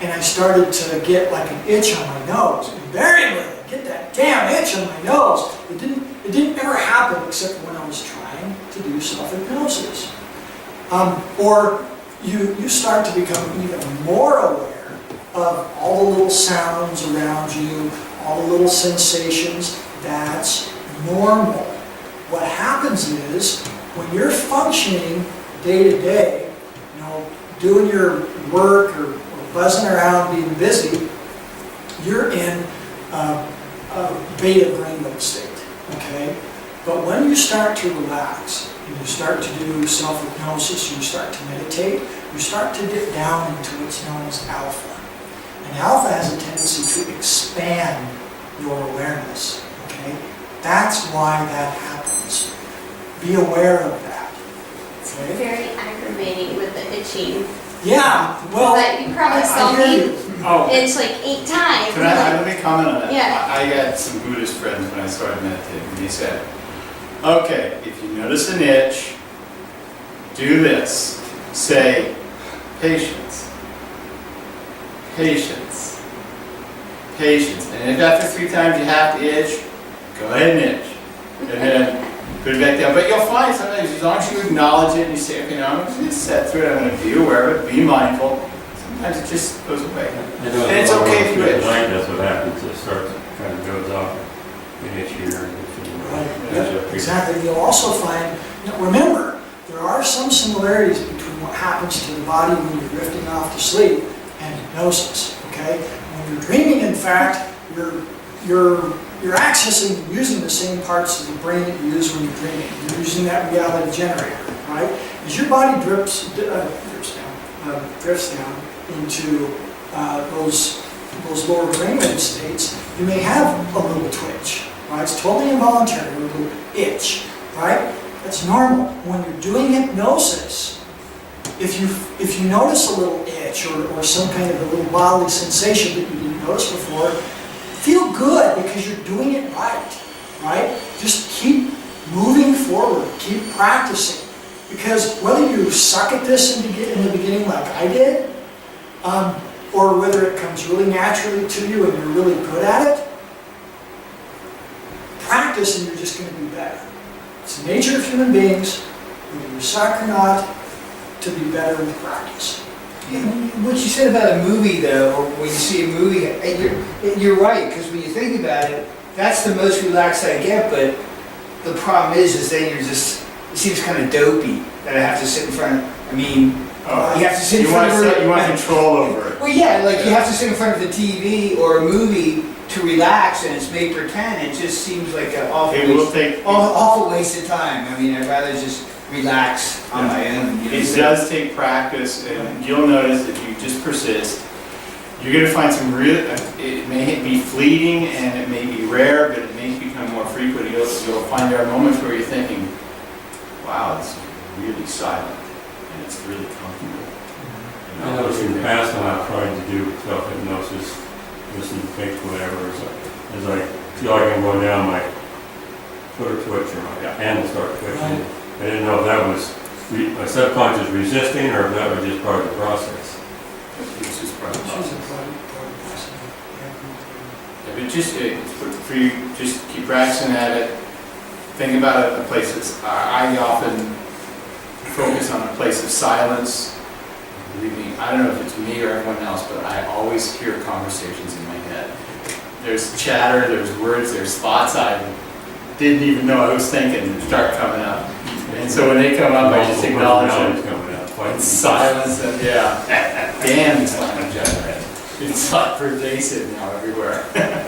and I started to get like an itch on my nose, invariably I'd get that damn itch on my nose. It didn't ever happen except when I was trying to do self-hypnosis. Or you start to become even more aware of all the little sounds around you, all the little sensations. That's normal. What happens is when you're functioning day to day, doing your work or buzzing around, being busy, you're in a beta brainwave state, okay? But when you start to relax and you start to do self-hypnosis, you start to meditate, you start to dip down into what's known as alpha. And alpha has a tendency to expand your awareness, okay? That's why that happens. Be aware of that, okay? Very aggravating with the itching. Yeah, well, That you probably I saw hear me you. Oh, itch like 8 times. can I, let me comment on that? Yeah. I got some Buddhist friends when I started meditating, and they said, okay, if you notice an itch, do this. Say, patience, patience, patience. And if after 3 times you have to itch, go ahead and itch. And then put it back down. But you'll find sometimes, as long as you acknowledge it and you say, okay, now I'm going to set through it, I'm going to be aware of it, be mindful, sometimes it just goes away. And it's okay if you itch. That's what happens, it starts, kind of goes off, and itch here, and itch Right, here. yeah, exactly. You'll also find, remember, there are some similarities between what happens to the body when you're drifting off to sleep and hypnosis, okay? When you're dreaming, in fact, you're accessing and using the same parts of the brain that you use when you're dreaming. You're using that reality generator, right? As your body drifts down into those lower brainwave states, you may have a little twitch, right? It's totally involuntary, a little itch, right? That's normal. When you're doing hypnosis, if you notice a little itch or some kind of a little bodily sensation that you didn't notice before, feel good because you're doing it right? Just keep moving forward, keep practicing. Because whether you suck at this in the beginning like I did, or whether it comes really naturally to you and you're really good at it, practice and you're just going to be better. It's the nature of human beings, whether you suck or not, to be better with practice. What you said about a movie, though, or when you see a movie, you're right, because when you think about it, that's the most relaxed I get, but the problem is then you're just, it seems kind of dopey that I have to sit in front of, you have to sit in front of You want control over it. Well, yeah, like you have to sit in front of the TV or a movie to relax, and it's made pretend. It just seems like an awful awful waste of time. I'd rather just relax on my own. It does take practice, and you'll notice if you just persist, you're going to find some real, it may be fleeting and it may be rare, but it may become more frequent. You'll find there are moments where you're thinking, wow, it's really silent and it's really comfortable. I noticed in the past when I've tried to do self-hypnosis, listen to things, whatever, as I feel like I'm going down, my foot or twitch or my hand will start twitching. I didn't know if that was a subconscious resisting, or if that was just part of the process? It's just part of the She's a process. part of this. Yeah, but just, for you, just keep practicing at it. Think about a place that's, I often focus on a place of silence. Believe me, I don't know if it's me or everyone else, but I always hear conversations in my head. There's chatter, there's words, there's thoughts I didn't even know I was thinking start coming up. And so when they come up, I just acknowledge Personalities them. coming out. Quite It's silence and, yeah, damn, it's language. It's not pervasive now everywhere.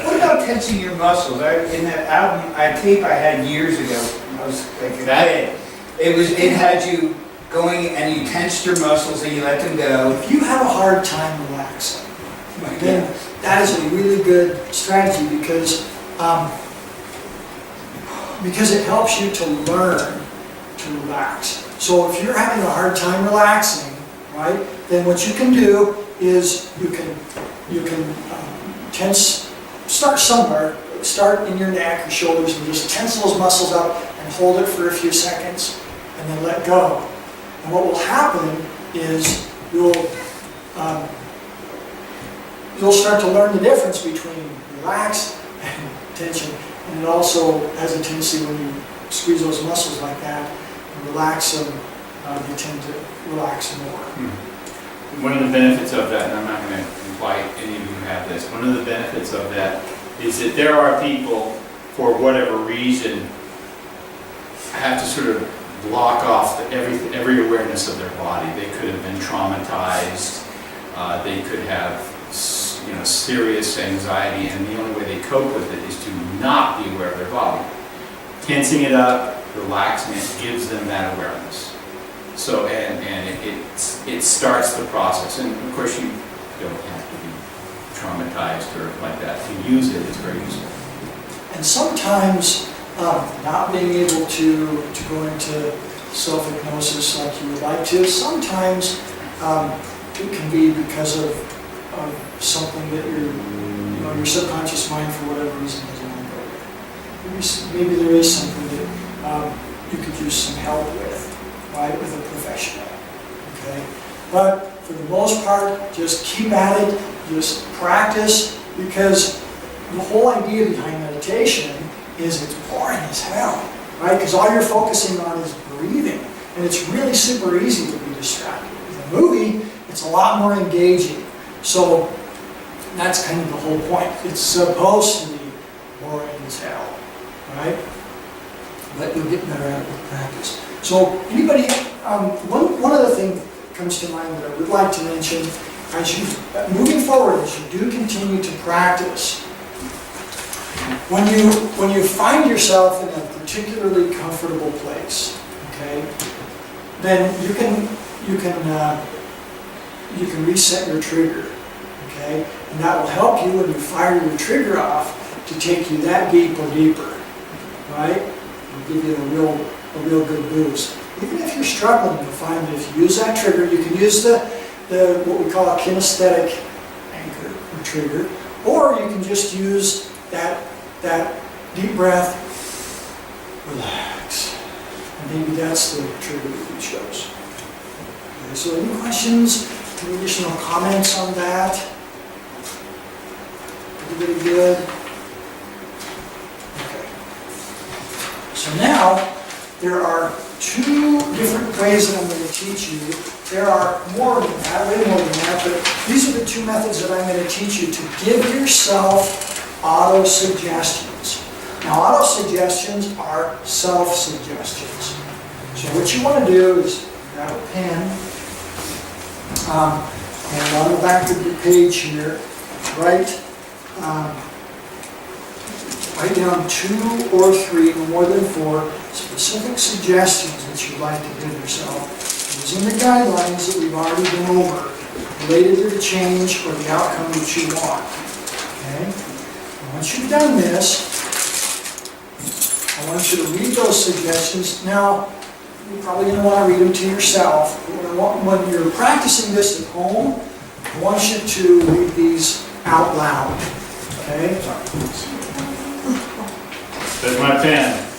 What about tensing your muscles? In that album, tape I had years ago, I was like a kid. It had you going and you tensed your muscles and you let them go. If you have a hard time relaxing, then that is a really good strategy because it helps you to learn to relax. So if you're having a hard time relaxing, right, then what you can do is you can tense, start somewhere, start in your neck or shoulders and just tense those muscles up and hold it for a few seconds and then let go. And what will happen is you'll start to learn the difference between relaxed and tension. And it also has a tendency when you squeeze those muscles like that and relax them, you tend to relax more. One of the benefits of that, and I'm not going to imply any of you have this, one of the benefits of that is that there are people, for whatever reason, have to sort of block off every awareness of their body. They could have been traumatized, they could have serious anxiety, and the only way they cope with it is to not be aware of their body. Tensing it up, relaxing it, gives them that awareness. So, and it starts the process. And of course, you don't have to be traumatized or like that to use it. It's very useful. And sometimes not being able to go into self-hypnosis like you would like to, sometimes it can be because of something that your subconscious mind for whatever reason doesn't want to go there. Maybe there is something that you could use some help with, right, with a professional, okay? But for the most part, just keep at it, just practice, because the whole idea behind meditation is it's boring as hell, right? Because all you're focusing on is breathing, and it's really super easy to be distracted. With a movie, it's a lot more engaging. So that's kind of the whole point. It's supposed to be boring as hell, right? But you'll get better at it with practice. So anybody, one other thing that comes to mind that I would like to mention, as you, moving forward, as you do continue to practice, when you find yourself in a particularly comfortable place, okay, then you can reset your trigger, okay, and that will help you when you fire your trigger off to take you that deep or deeper, right? It'll give you a real good boost. Even if you're struggling, you'll find that if you use that trigger, you can use the what we call a kinesthetic anchor or trigger, or you can just use that deep breath, relax, and maybe that's the trigger that you chose. Okay, so any questions, any additional comments on that? Everybody good? Okay. So now, there are two different ways that I'm going to teach you. There are more than that, way more than that, but these are the two methods that I'm going to teach you to give yourself auto-suggestions. Now, auto-suggestions are self-suggestions. So what you want to do is grab a pen, and on the back of your page here, write down 2 or 3, no more than 4, specific suggestions that you'd like to give yourself, using the guidelines that we've already been over, related to the change or the outcome that you want. Okay? And once you've done this, I want you to read those suggestions. Now, you're probably going to want to read them to yourself. When you're practicing this at home, I want you to read these out loud. Okay? There's my pen.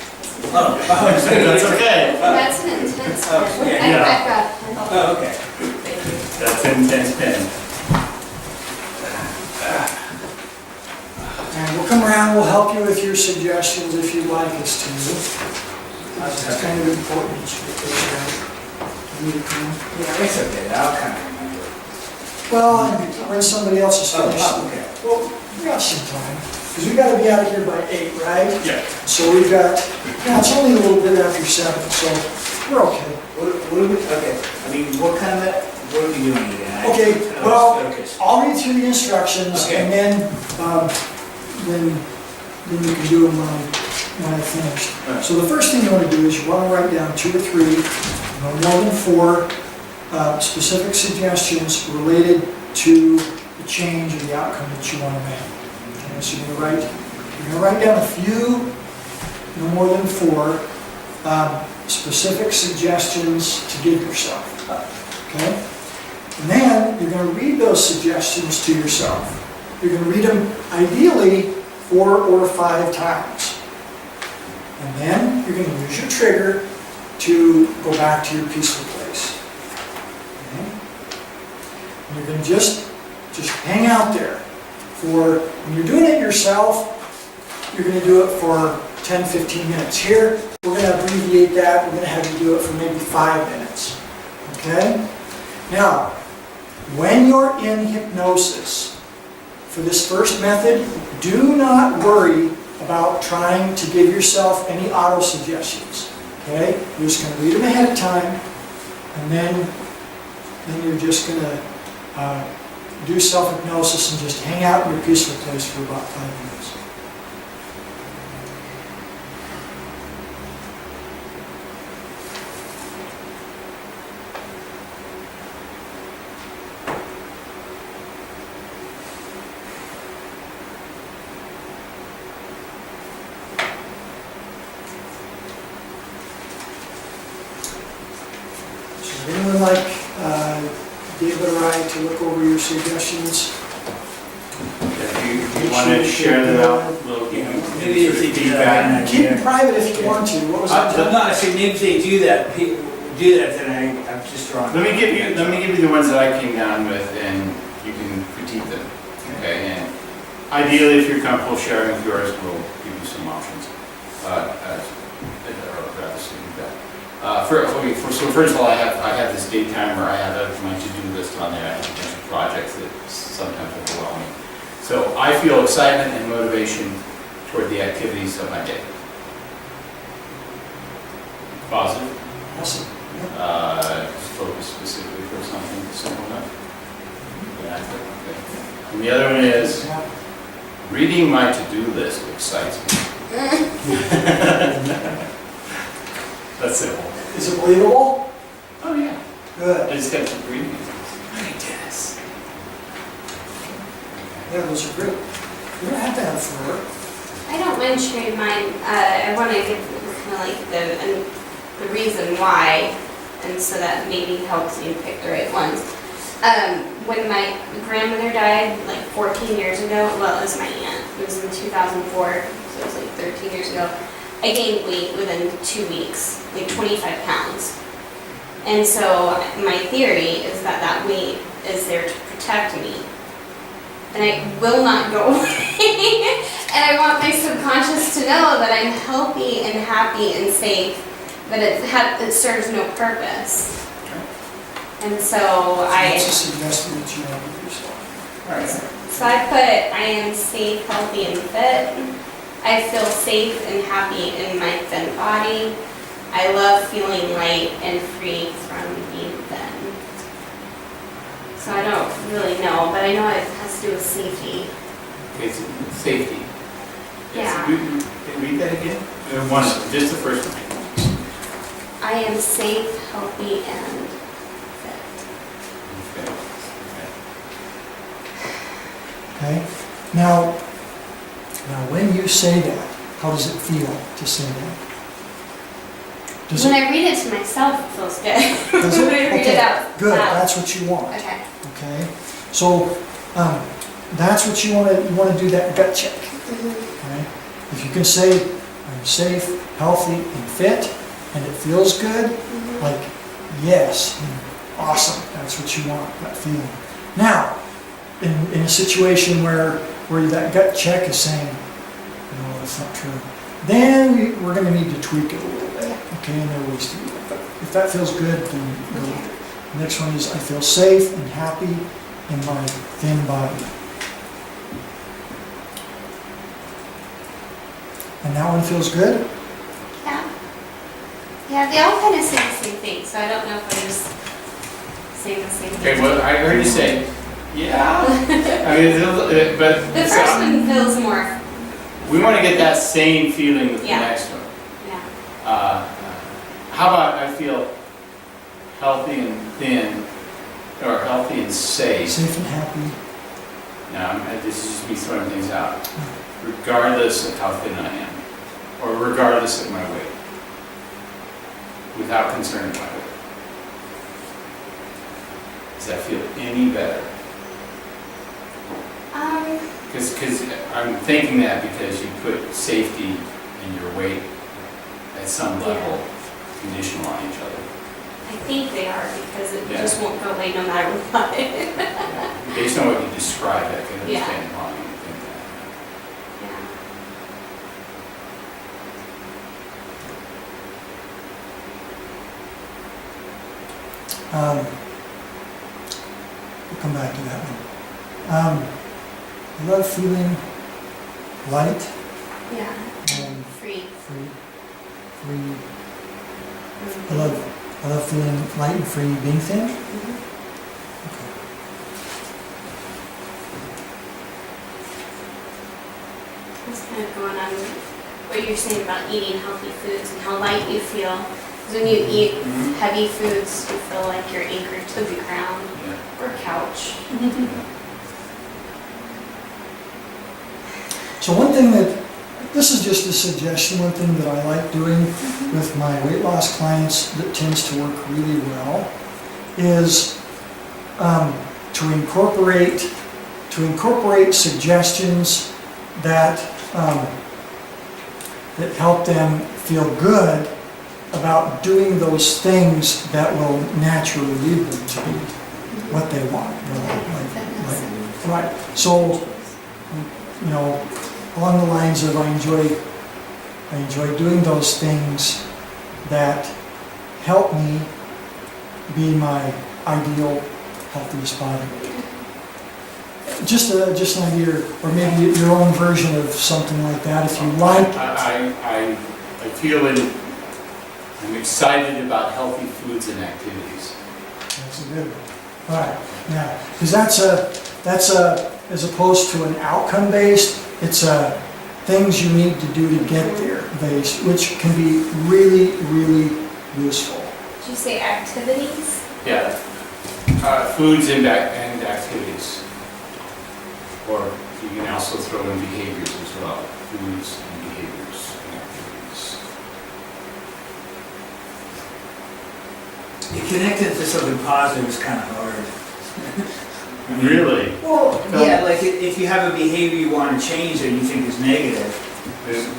That's okay. That's an intense Oh, pen. yeah. I've got a pen. Oh, okay. Thank you. That's an intense pen. And we'll come around, we'll help you with your suggestions if you'd like us to. It's kind of important that you get those right. You need a pen? Yeah, it's okay, I'll kind of remember. Well, and when somebody else is finished. Oh, okay. Well, we got some time, because we gotta be out of here by 8, right? Yeah. So we've got, yeah, it's only a little bit after 7, so we're okay. What are we, okay, I mean, what are we doing again? Okay, I was well, focused. I'll read through the instructions, Okay. and then you can do them when I've finished. Right. So the first thing you want to do is you want to write down 2 or 3, no more than 4 specific suggestions related to the change or the outcome that you want to make. Okay, so you're going to write down a few, no more than 4 specific suggestions to give yourself. Okay? And then you're going to read those suggestions to yourself. You're going to read them ideally 4 or 5 times. And then you're going to use your trigger to go back to your peaceful place. Okay? And you're going to just hang out there for, when you're doing it yourself, you're going to do it for 10, 15 minutes. Here, we're going to abbreviate that. We're going to have you do it for maybe 5 minutes. Okay? Now, when you're in hypnosis, for this first method, do not worry about trying to give yourself any auto-suggestions. Okay? You're just going to read them ahead of time, and then you're just going to do self-hypnosis and just hang out in your peaceful place for about 5 minutes. So would anyone like David or I to look over your suggestions? If you want to share them out, we'll give you Maybe if they do that, feedback. Keep it private if you want to. What was that? I'm not, I say, maybe if they do that, then I'm just drawing. Let me give you the ones that I came down with, and you can critique them. Okay, and ideally, if you're comfortable sharing with yours, we'll give you some options. So first of all, I have this date timer. I have my to-do list on there. I have a bunch of projects that sometimes overwhelm me. So I feel excitement and motivation toward the activities of my day. Positive. Awesome. Just focus specifically for something simple enough. Yeah, okay. And the other one is reading my to-do list excites me. That's simple. Is it believable? Oh yeah. Good. I just got to keep reading it. I did this. Yeah, those are great. You don't have to have 4. I don't mind sharing mine. I want to give kind of like the reason why, and so that maybe helps you pick the right ones. When my grandmother died, like 14 years ago, well, it was my aunt. It was in 2004, so it was like 13 years ago. I gained weight within 2 weeks, like 25 pounds. And so my theory is that that weight is there to protect me. And I will not go away. And I want my subconscious to know that I'm healthy and happy and safe, but it serves no purpose. And so It's a suggestion that you want to give yourself. All right. So I put, I am safe, healthy, and fit. I feel safe and happy in my thin body. I love feeling light and free from being thin. So I don't really know, but I know it has to do with safety. Okay, so safety. Yeah. Read that again? One, just the first one. I am safe, healthy, and fit. Okay. Okay? Now when you say that, how does it feel to say that? Does When it, I read it to myself, it feels good. does it? When I read Okay, it out good, loud. that's what you want. Okay. Okay? So, that's what you want to do that gut check. Mhm. Okay? If you can say, I'm safe, healthy and fit, and it feels good, like, yes, awesome, that's what you want, that feeling. Now, in a situation where that gut check is saying, no, that's not true, then we're gonna need to tweak it a little bit, okay, and there are ways to do that. But if that feels good, then go with it. The next one is, I feel safe and happy in my thin body. And that one feels good? Yeah. Yeah, they all kind of say the same thing, so I don't know if I was saying the same thing. Okay, well, I heard you say, yeah. I mean, but. The first one feels more, We want to get that same feeling with the Yeah. next one. yeah. How about I feel healthy and thin, or healthy and safe? Safe and happy. Now, this is just me throwing things out. Regardless of how thin I am, or regardless of my weight, without concern of my weight. Does that feel any better? Because I'm thinking that because you put safety and your weight at some level conditional on each other. I think they are because it Yeah. just won't go away no matter what. Based on what you described, I can Yeah. understand why you think that. We'll come back to that one. I love feeling light Yeah. and Free. free. I love feeling light and free, being thin. Mhm. Just kind of going on what you're saying about eating healthy foods and how light you feel. 'Cause when you eat Mhm. heavy foods, you feel like you're anchored to the ground Yeah. or couch. So one thing this is just a suggestion, one thing that I like doing with my weight loss clients that tends to work really well is to incorporate suggestions that help them feel good about doing those things that will naturally lead them to be what they want. Right. So, you know, along the lines of I enjoy doing those things that help me be my ideal healthiest body. Just an idea, or maybe your own version of something like that, if you like it. I feel I'm excited about healthy foods and activities. That's a good one. All right, yeah, because that's as opposed to an outcome based, it's things you need to do to get there based, which can be really, really useful. Did you say activities? Yeah. Foods and activities. Or you can also throw in behaviors as well. Foods and behaviors and activities. You connect it to something positive is kind of hard. I mean, Really? Well, yeah, like if you have a behavior you want to change that you think is negative,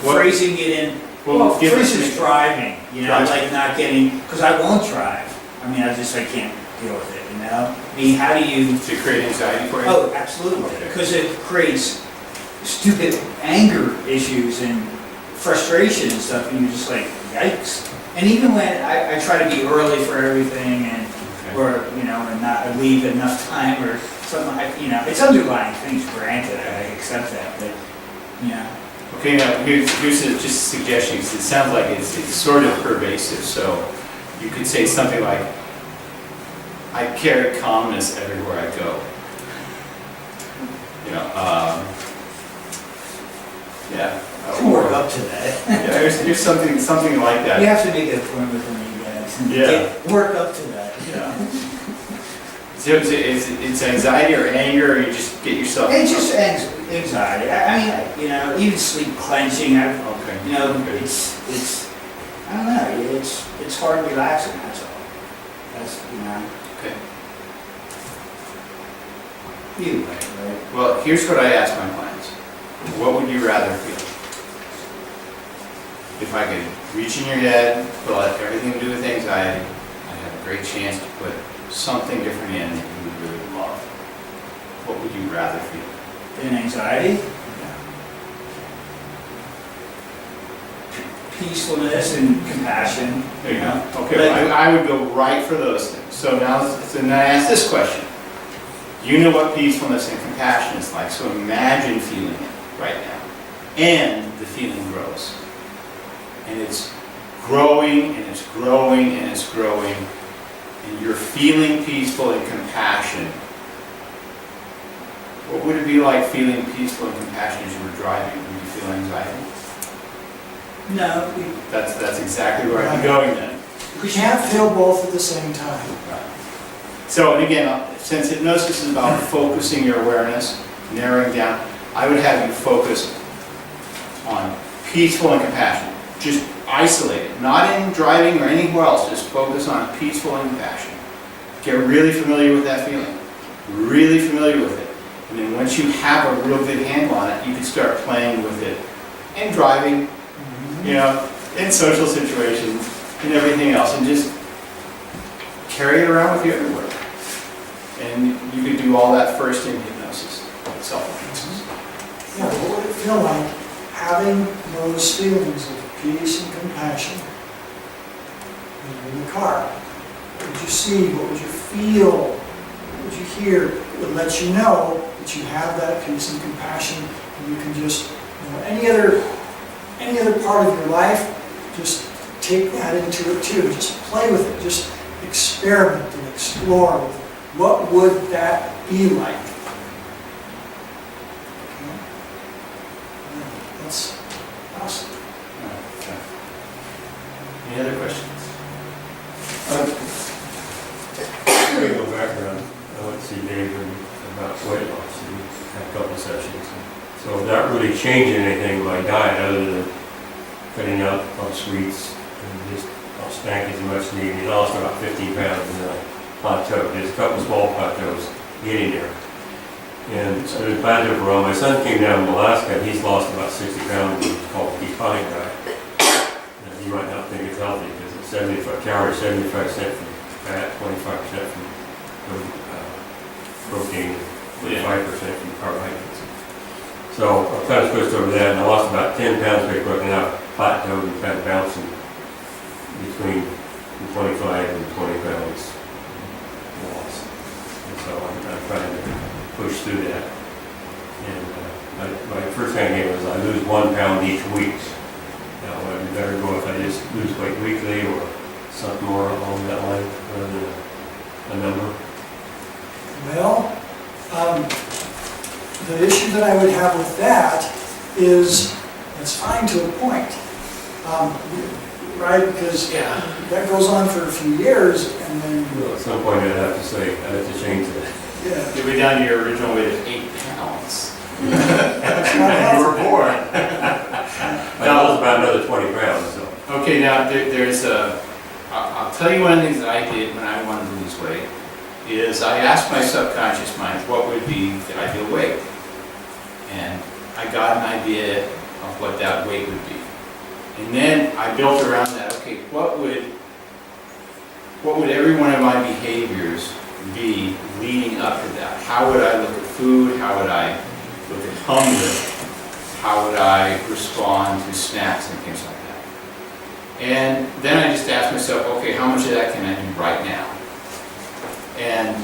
What- phrasing it in, Well, well, give for us instance, an- driving, you know, Driving. like not getting, because I won't drive. I mean, I can't deal with it, you know? I mean, how do you, To create anxiety for you? oh, absolutely, Okay. because it creates stupid anger issues and frustration and stuff, and you're just like, yikes. And even when I try to be early for everything and, Okay. or, you know, and not leave enough time or something, you know, it's underlying things, granted, I accept that, but, you know. Okay, now here's just a suggestion, 'cause it sounds like it's sort of pervasive, so you could say something like, I carry calmness everywhere I go. You know, yeah. Work up to that. Yeah, there's something like You that. have to make an appointment with me, guys, and Yeah. work up to that. Yeah. So it's anxiety or anger, or you just get yourself. It's just anxiety. I mean, you know, even sleep clenching, Okay. you know, Okay. it's, I don't know, it's hard relaxing, that's all. That's, you know, Okay. either way, right? Well, here's what I ask my clients. What would you rather feel? if I could reach in your head, pull out everything to do with anxiety, I'd have a great chance to put something different in that you would really love. What would you rather feel? In anxiety, peacefulness and compassion. There you go. Okay, well, I would go right for those things. So now I ask this question. You know what peacefulness and compassion is like, so imagine feeling it right now. And the feeling grows. And it's growing, and it's growing, and it's growing. And you're feeling peaceful and compassion. What would it be like feeling peaceful and compassion as you were driving? Would you feel anxiety? No, That's exactly where I'm going then. You can't feel both at the same time. So, and again, since hypnosis is about focusing your awareness, narrowing down, I would have you focus on peaceful and compassion. Just isolate it, not in driving or anywhere else, just focus on peaceful and compassion. Get really familiar with that feeling, really familiar with it. And then once you have a real good handle on it, you can start playing with it in driving, you know, in social situations, and everything else, and just carry it around with you everywhere. And you could do all that first in hypnosis, self-hypnosis. Yeah, what would it feel like having those feelings of peace and compassion when you're in the car? What would you see? What would you feel? What would you hear? It would let you know that you have that peace and compassion, and you can just, you know, any other part of your life, just take that into it too. Just play with it. Just experiment and explore with it. What would that be like? Okay. Yeah, that's awesome. Okay. Any other questions? To go background, I went to see Dave about weight loss, and we had a couple sessions. So not really changing anything by diet other than cutting out on sweets and just I'll snack as much as needed. He lost about 15 pounds in a plateau. There's a couple small plateaus getting there. And so the plateau for all. My son came down from Alaska and he's lost about 60 pounds. It's called the Deepening diet. And you might not think it's healthy because it's 75 calories, 75% from fat, 25% from protein, 25% from carbohydrates. So I kind of switched over that and I lost about 10 pounds pretty quick, and now plateaued and kind of bouncing between 25 and 20 pounds loss. And so I'm trying to push through that. And my first thing I gave was I lose 1 pound each week. Now would it be better go if I just lose weight weekly or something more along that line rather than a number? Well, the issue that I would have with that is it's fine to a point, right? Because that goes on for a few years, and then Well, at some point I'd have to say, I'd have to change that. yeah, You'll be down to your original weight of 8 pounds. it's not And you were healthy. born. I lost about another 20 pounds, so. Okay, now there's I'll tell you one of the things that I did when I wanted to lose weight is I asked my subconscious mind what would be the ideal weight. And I got an idea of what that weight would be. And then I built around that, okay, what would every one of my behaviors be leading up to that? How would I look at food? How would I look at hunger? How would I respond to snacks and things like that? And then I just asked myself, okay, how much of that can I do right now? And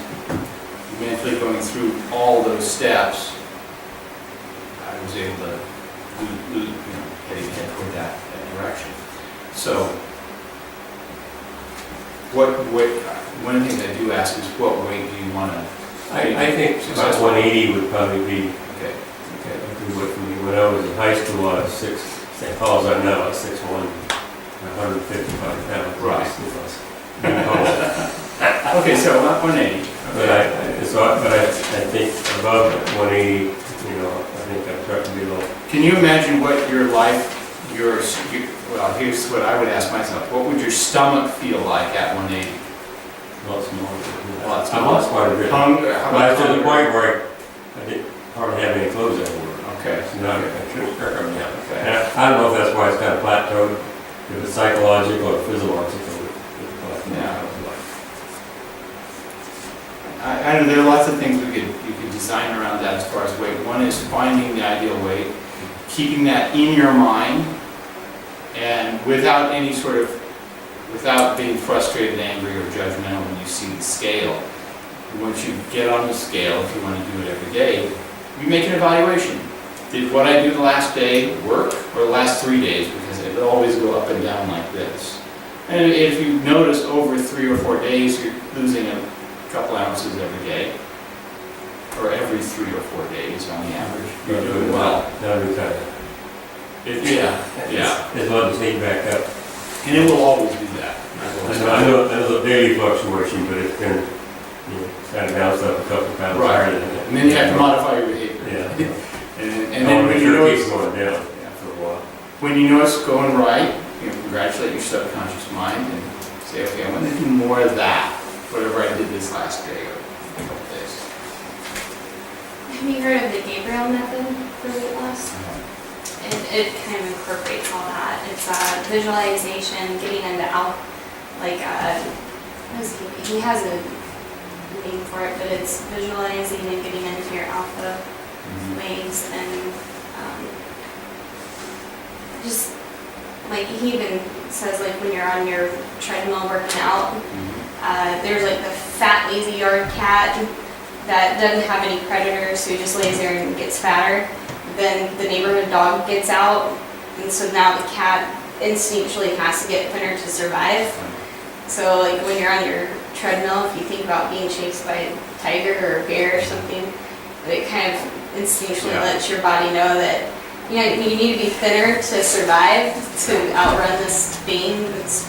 mentally going through all those steps, I was able to head toward that direction. So, one of the things I do ask is, what weight do you want to? I think about 180 would probably be Okay. a good weight for me. When I was in high school, I was St. Paul's, I know, I was 6'1", 155 pounds. Right. Right. Okay, so 180. But I think above 180, I think I'm trying to be a little. Can you imagine what your life, well, here's what I would ask myself. What would your stomach feel like at 180? Lots more. Lots I more. lost quite a bit. Hunger? How But about to the hunger? point where I didn't hardly have any clothes anymore. Okay. So now I should start coming out. Okay. I don't know if that's why it's kind of plateaued, if it's psychological or physiological. Yeah. I know there are lots of things you could design around that as far as weight. One is finding the ideal weight, keeping that in your mind, and without any sort of, without being frustrated, angry, or judgmental when you see the scale. Once you get on the scale, if you want to do it every day, you make an evaluation. Did what I do the last day work, or the last 3 days? Because it'll always go up and down like this. And if you notice over 3 or 4 days, you're losing a couple ounces every day, or every 3 or 4 days on the average, you're doing well. Now we kind of, Yeah. it's letting sneak back up. And it will always do that. I know there's a daily fluctuation, but it's been, kind of bounced up a couple pounds higher than that. And then you have to modify your behavior. Yeah. And then when you know it keeps it's, going down for a while. when you know it's going right, congratulate your subconscious mind and say, okay, I want to do more of that, whatever I did this last day or a couple days. Have you heard of the Gabriel method for weight loss? It kind of incorporates all that. It's visualization, getting into he has a name for it, but it's visualizing and getting into your alpha waves, and just like he even says, like when you're on your treadmill working out, there's like the fat lazy yard cat that doesn't have any predators, so he just lays there and gets fatter. Then the neighborhood dog gets out, and so now the cat instinctually has to get thinner to survive. So like when you're on your treadmill, if you think about being chased by a tiger or a bear or something, it kind of instinctually lets your body know that you need to be thinner to survive, to outrun this thing that's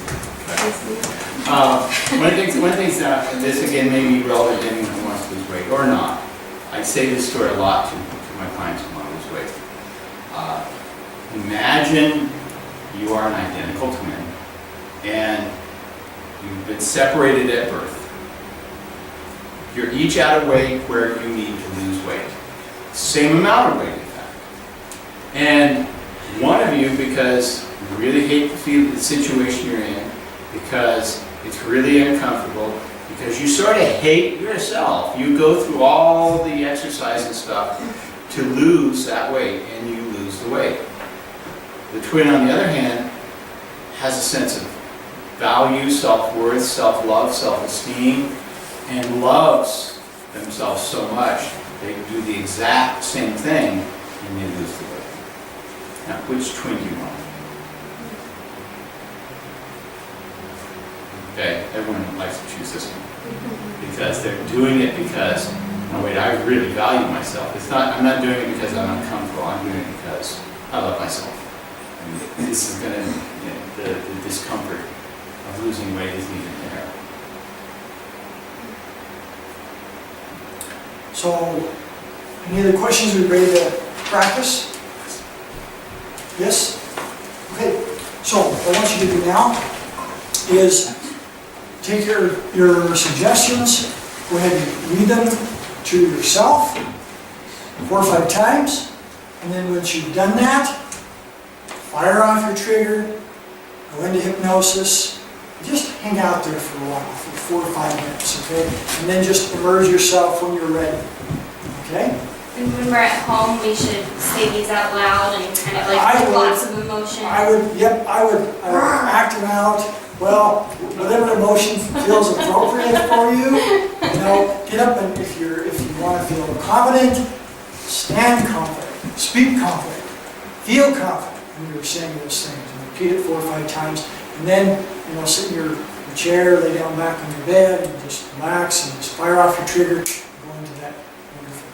One of the things that, this again may be relevant to anyone who wants to lose weight or not. I say this story a lot to my clients who want to lose weight. Imagine you are an identical twin and you've been separated at birth. You're each at a weight where you need to lose weight. Same amount of weight, in fact. And one of you, because you really hate the situation you're in, because it's really uncomfortable, because you sort of hate yourself, you go through all the exercise and stuff to lose that weight, and you lose the weight. The twin, on the other hand, has a sense of value, self-worth, self-love, self-esteem, and loves themselves so much they do the exact same thing and they lose the weight. Now, which twin do you want? Okay, everyone likes to choose this one because they're doing it because, no wait, I really value myself. I'm not doing it because I'm uncomfortable. I'm doing it because I love myself. And this is going to, the discomfort of losing weight isn't even there. So, any other questions? Are we ready to practice? Yes? Okay, so what I want you to do now is take your suggestions, go ahead and read them to yourself 4 or 5 times, and then once you've done that, fire off your trigger, go into hypnosis, just hang out there for a while, for 4 or 5 minutes, okay? And then just immerse yourself when you're ready, okay? And when we're at home, we should say these out loud and kind of like I with would. lots of emotion. I would act them out, well, whatever emotion feels appropriate for you. Get up, and if you want to feel confident, stand confident, speak confident, feel confident when you're saying those things. And repeat it 4 or 5 times, and then sit in your chair, lay down back on your bed, and just relax and just fire off your trigger, go into that wonderful.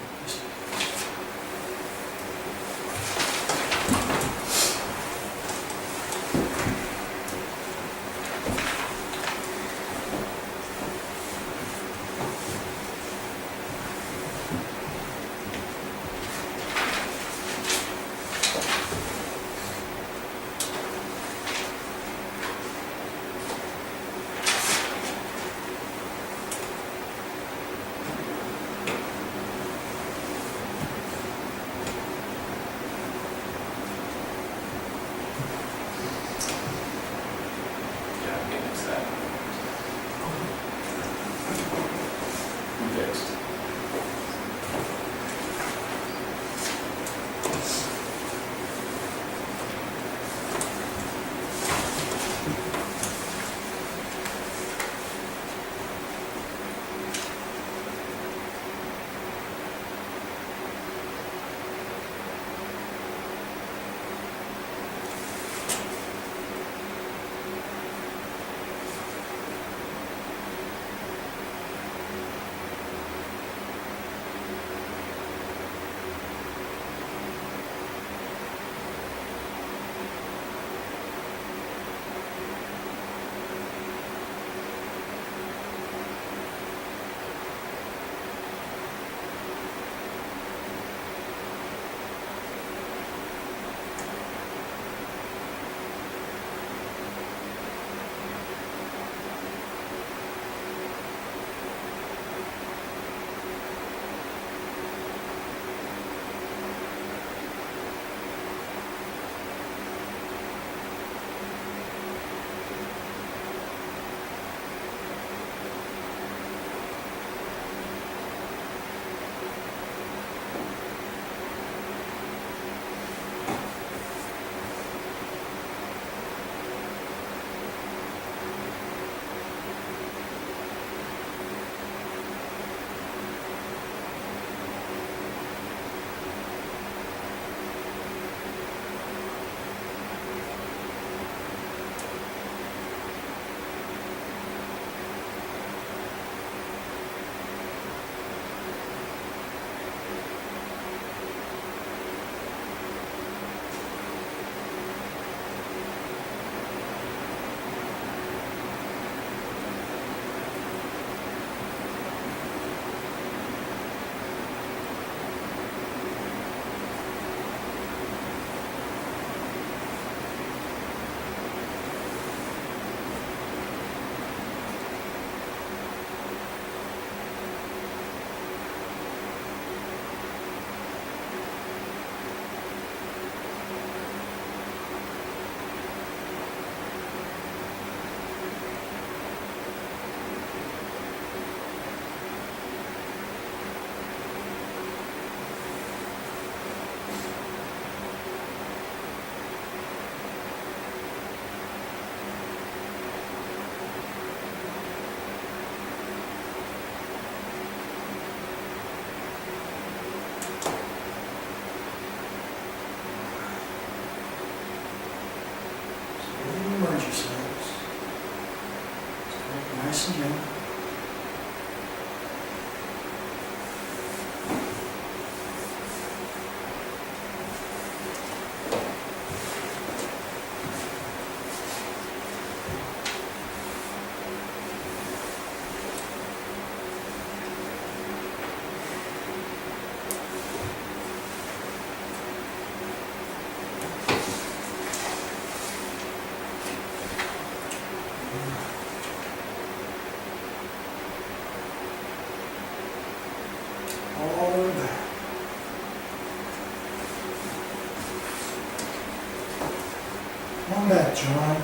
Come on back, John.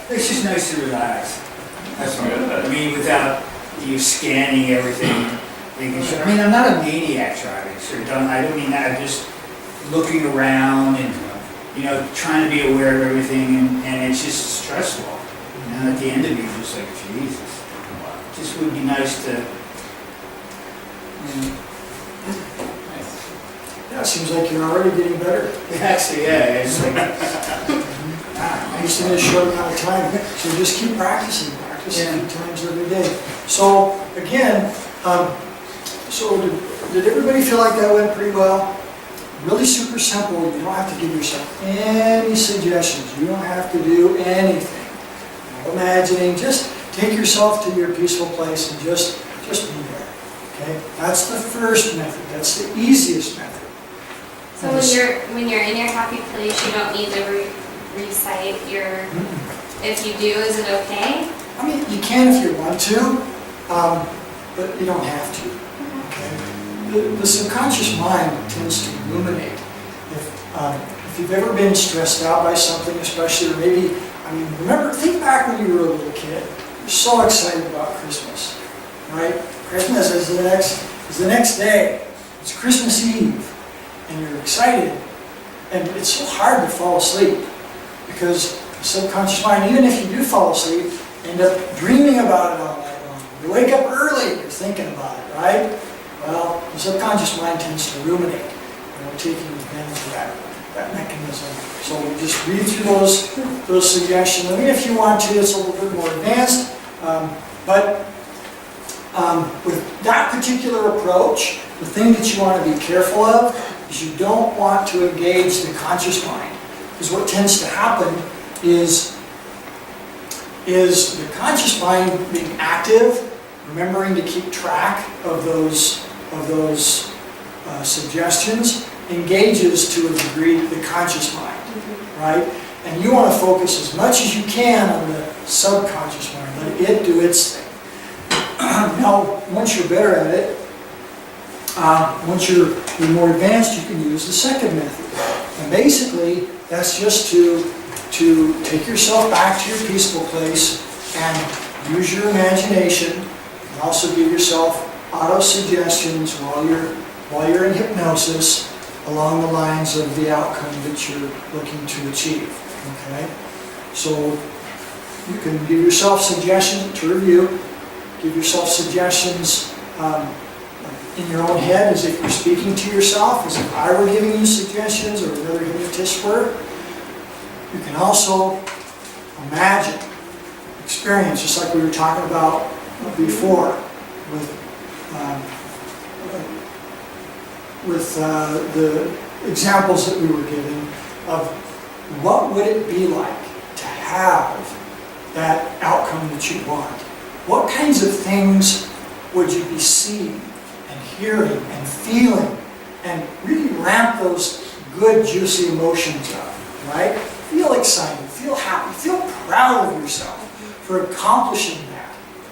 It's just nice to relax. That's all. I mean, without you scanning everything, making sure. I mean, I'm not a maniac driving, so I don't mean that. I'm just looking around and, trying to be aware of everything, and it's just stressful. At the end of it, you're just like, Jesus. It just would be nice to. Yeah, it seems like you're already getting better. Actually, yeah, it's like. I used to in a short amount of time, so just keep practice a few times every day. So again, so did everybody feel like that went pretty well? Really super simple. You don't have to give yourself any suggestions. You don't have to do anything. No imagining. Just take yourself to your peaceful place and just be there. Okay? That's the first method. That's the easiest method. So when you're in your happy place, you don't need to recite your. If you do, is it okay? I mean, you can if you want to, but you don't have to. Okay? The subconscious mind tends to ruminate. If you've ever been stressed out by something, especially, or maybe, think back when you were a little kid. You're so excited about Christmas, right? Christmas is the next day. It's Christmas Eve, and you're excited, and it's so hard to fall asleep because the subconscious mind, even if you do fall asleep, end up dreaming about it all night long. You wake up early, you're thinking about it, right? Well, the subconscious mind tends to ruminate, taking advantage of that mechanism. So we just read through those suggestions. I mean, if you want to, it's a little bit more advanced, but with that particular approach, the thing that you want to be careful of is you don't want to engage the conscious mind. Because what tends to happen is the conscious mind being active, remembering to keep track of those suggestions, engages to a degree the conscious mind, right? And you want to focus as much as you can on the subconscious mind, let it do its thing. Now, once you're better at it, once you're more advanced, you can use the second method. And basically, that's just to take yourself back to your peaceful place and use your imagination, and also give yourself auto-suggestions while you're in hypnosis along the lines of the outcome that you're looking to achieve. Okay? So you can give yourself suggestions to review, give yourself suggestions in your own head as if you're speaking to yourself, as if I were giving you suggestions or another hypnotist were. You can also imagine, experience, just like we were talking about before with the examples that we were giving of what would it be like to have that outcome that you want. What kinds of things would you be seeing and hearing and feeling, and really ramp those good juicy emotions up, right? Feel excited, feel happy, feel proud of yourself for accomplishing that,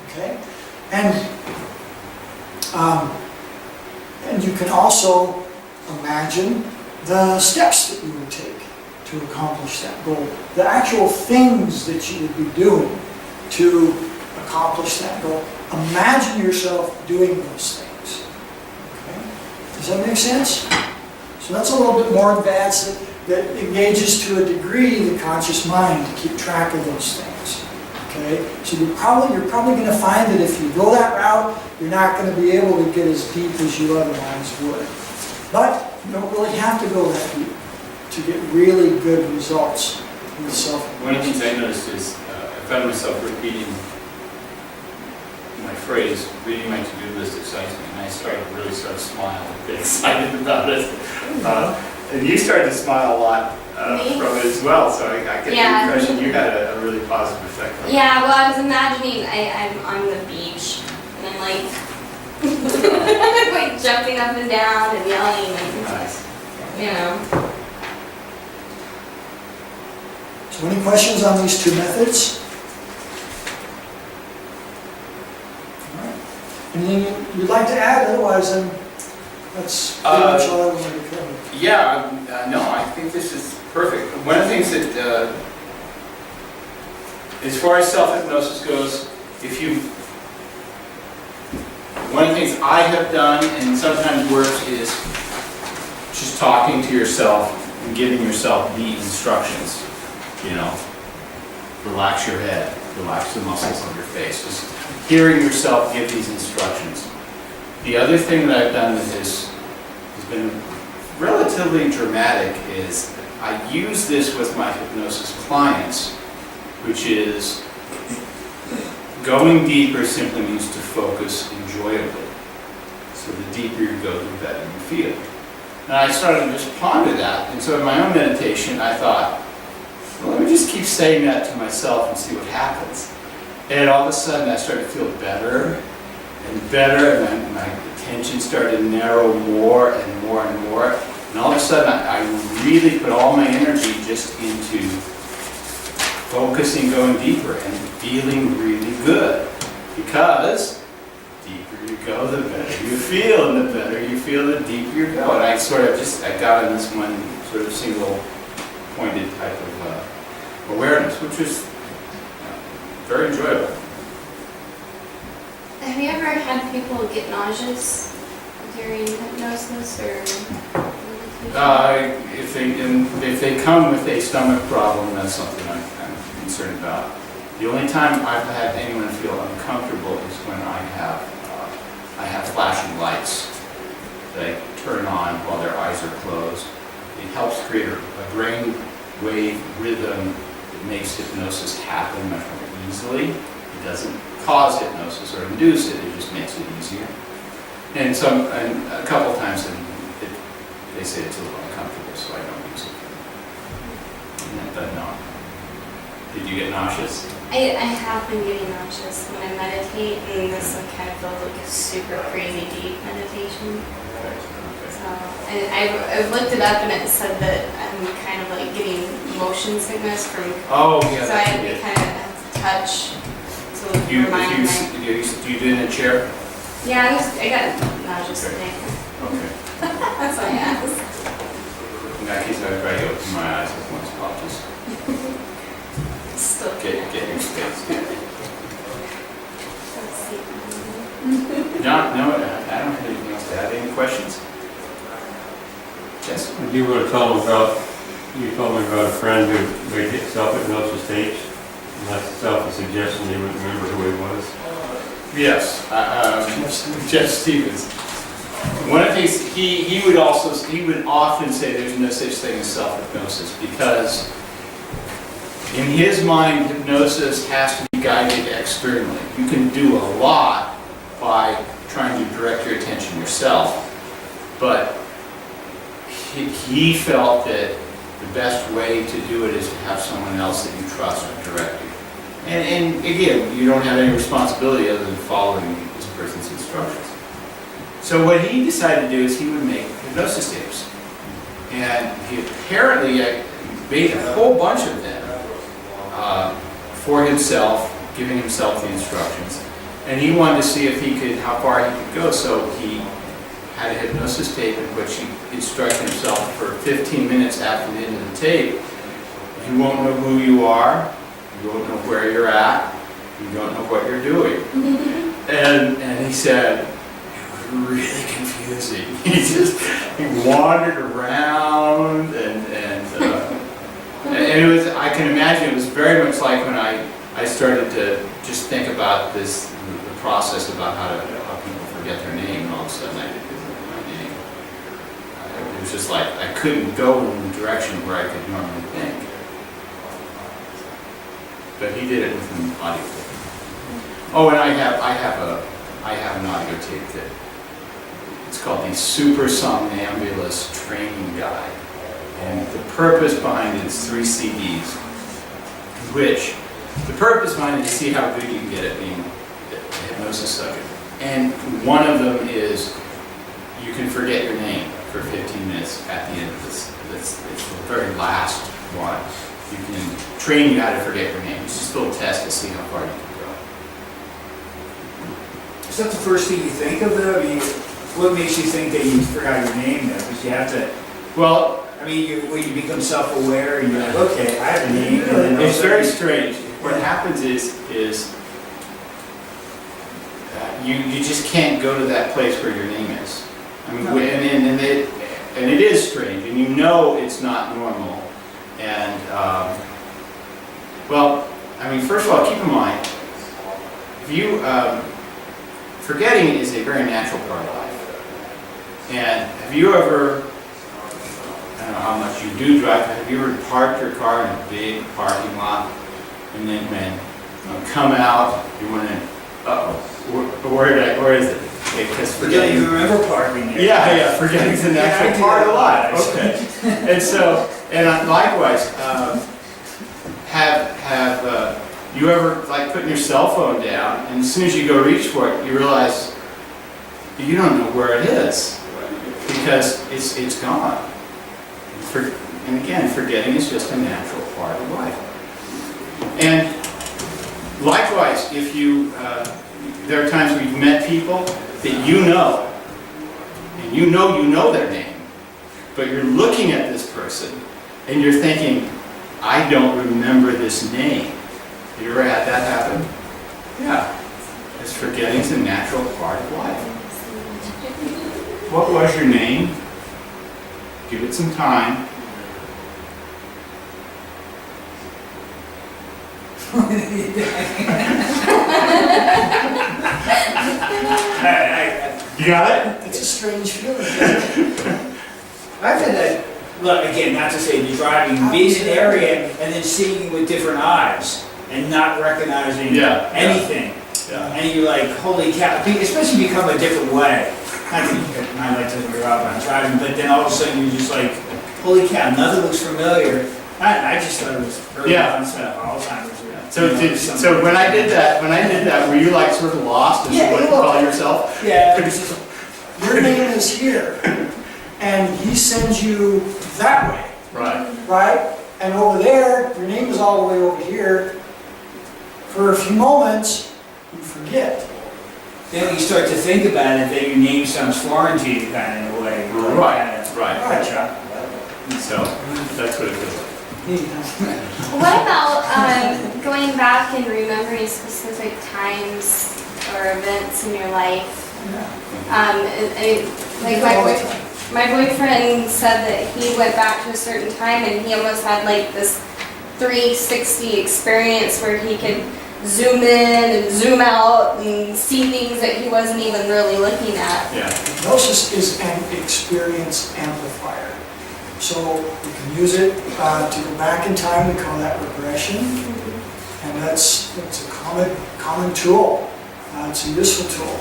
okay? And you can also imagine the steps that you would take to accomplish that goal, the actual things that you would be doing to accomplish that goal. Imagine yourself doing those things. Okay? Does that make sense? So that's a little bit more advanced that engages to a degree the conscious mind to keep track of those things. Okay? So you're probably going to find that if you go that route, you're not going to be able to get as deep as you otherwise would. But you don't really have to go that deep to get really good results with self-hypnosis. One of the things I noticed is I found myself repeating my phrase, reading my to-do list excites me, and I really started smiling, get excited about it. And you started to smile a lot from it as well, so I get the impression you had a really positive effect on it. Yeah, well, I was imagining I'm on the beach, and I'm like, like jumping up and down and yelling, and, Nice. you know. So any questions on these two methods? All right. Anything you'd like to add? Otherwise, That's pretty much all I wanted to cover. Yeah, no, I think this is perfect. One of the things that, as far as self-hypnosis goes, one of the things I have done and sometimes works is just talking to yourself and giving yourself the instructions, relax your head, relax the muscles of your face, just hearing yourself give these instructions. The other thing that I've done that has been relatively dramatic is I use this with my hypnosis clients, which is going deeper simply means to focus enjoyably. So the deeper you go, the better you feel. And I started to just ponder that. And so in my own meditation, I thought, well, let me just keep saying that to myself and see what happens. And all of a sudden, I started to feel better and better, and my attention started to narrow more and more and more. And all of a sudden, I really put all my energy just into focusing, going deeper, and feeling really good. Because the deeper you go, the better you feel, and the better you feel, the deeper you go. And I got in this one sort of single pointed type of awareness, which was very enjoyable. Have you ever had people get nauseous during hypnosis or meditation? If they come with a stomach problem, that's something I'm concerned about. The only time I've had anyone feel uncomfortable is when I have flashing lights that I turn on while their eyes are closed. It helps create a brain wave rhythm that makes hypnosis happen much more easily. It doesn't cause hypnosis or induce it, it just makes it easier. And a couple of times they say it's a little uncomfortable, so I don't use it. But no. Did you get nauseous? I have been getting nauseous when I meditate, and this kind of feels like a super crazy deep meditation. So, and I looked it up, and it said that I'm kind of like getting motion sickness from. Oh yeah. So I had to kind of have to touch to remind me. Do you do it in a chair? Yeah, I got nauseous today. Okay. That's why I asked. In that case, I would try to open my eyes as much as possible. Still Get your space. Let's see. No, I don't have anything else to add. Any questions? Yes. You told me about a friend who made self-hypnosis tapes, and that's itself a suggestion you wouldn't remember who he was. Yes, Jeff Stevens. One of the things he would often say there's no such thing as self-hypnosis, because in his mind, hypnosis has to be guided externally. You can do a lot by trying to direct your attention yourself, but he felt that the best way to do it is to have someone else that you trust direct you. And again, you don't have any responsibility other than following this person's instructions. So what he decided to do is he would make hypnosis tapes. And he apparently made a whole bunch of them for himself, giving himself the instructions. And he wanted to see how far he could go. So he had a hypnosis tape in which he instructed himself for 15 minutes after the end of the tape. You won't know who you are. You won't know where you're at. You don't know what you're doing. And he said, it was really confusing. He wandered around and it was, I can imagine it was very much like when I started to just think about the process about how people forget their name, and all of a sudden I didn't remember my name. It was just like I couldn't go in the direction where I could normally think. But he did it with an audio tape. Oh, and I have an audio tape that it's called the Super Somnambulist Training Guide. And the purpose behind it is 3 CDs, which the purpose behind it is to see how good you can get at being a hypnosis subject. And one of them is you can forget your name for 15 minutes at the end of this. It's the very last one. You can train you how to forget your name. It's just a little test to see how far you can go. Is that the first thing you think of though? I mean, what makes you think that you forgot your name though? Because you have to, Well, I mean, when you become self-aware, and you're like, okay, I have a name, and then it's also- very strange. What happens is you just can't go to that place where your name is. I mean, and it is strange, and you know it's not normal. And well, I mean, first of all, keep in mind, if you forgetting is a very natural part of life. And have you ever, I don't know how much you do drive, but have you ever parked your car in a big parking lot, and then when you come out, you want to, where is it? Because You don't even remember parking there. yeah, forgetting's a natural Yeah, I do part of that a life. lot, Okay. And so, and likewise, have you ever like putting your cell phone down, and as soon as you go reach for it, you realize you don't know where it is because it's gone. And again, forgetting is just a natural part of life. And likewise, if you, there are times we've met people that you know, and you know their name, but you're looking at this person and you're thinking, I don't remember this name. Have you ever had that happen? Yeah. Because forgetting's a natural part of life. What was your name? Give it some time. You got it? It's a strange feeling. I've had that, Look, again, not to say you're driving, being in an area and then seeing with different eyes and not recognizing Yeah, yeah. anything. Yeah. And you're like, holy cow, especially if you come a different way. Not that my light doesn't go out when I'm driving, but then all of a sudden you're just like, holy cow, nothing looks familiar. I just thought it was early Yeah. onset Alzheimer's. Or, So, you know, so when I did that, were you like sort of lost as to what to call yourself? Yeah, it was just, Your name is here, and he sends you that way, Right. right? And over there, your name is all the way over here. For a few moments, you forget. then when you start to think about it, then your name sounds foreign to you kind of in a way. Right, right. Gotcha. So that's what it feels like. What about going back and remembering specific times or events in your life? Like my boyfriend said that he went back to a certain time and he almost had like this 360 experience where he could zoom in and zoom out and see things that he wasn't even really looking at. Yeah. Hypnosis is an experience amplifier. So you can use it to go back in time. We call that regression. And it's a common tool. It's a useful tool.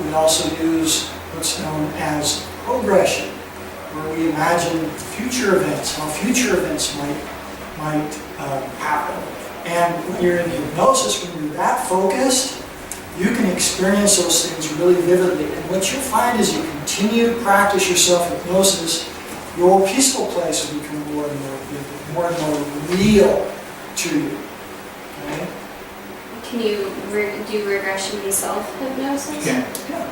We also use what's known as progression, where we imagine future events, how future events might happen. And when you're in hypnosis, when you're that focused, you can experience those things really vividly. And what you'll find is you continue to practice your self-hypnosis, your peaceful place will become more and more vivid, more and more real to you. Okay? Can you do regression and self-hypnosis? Okay. Yeah.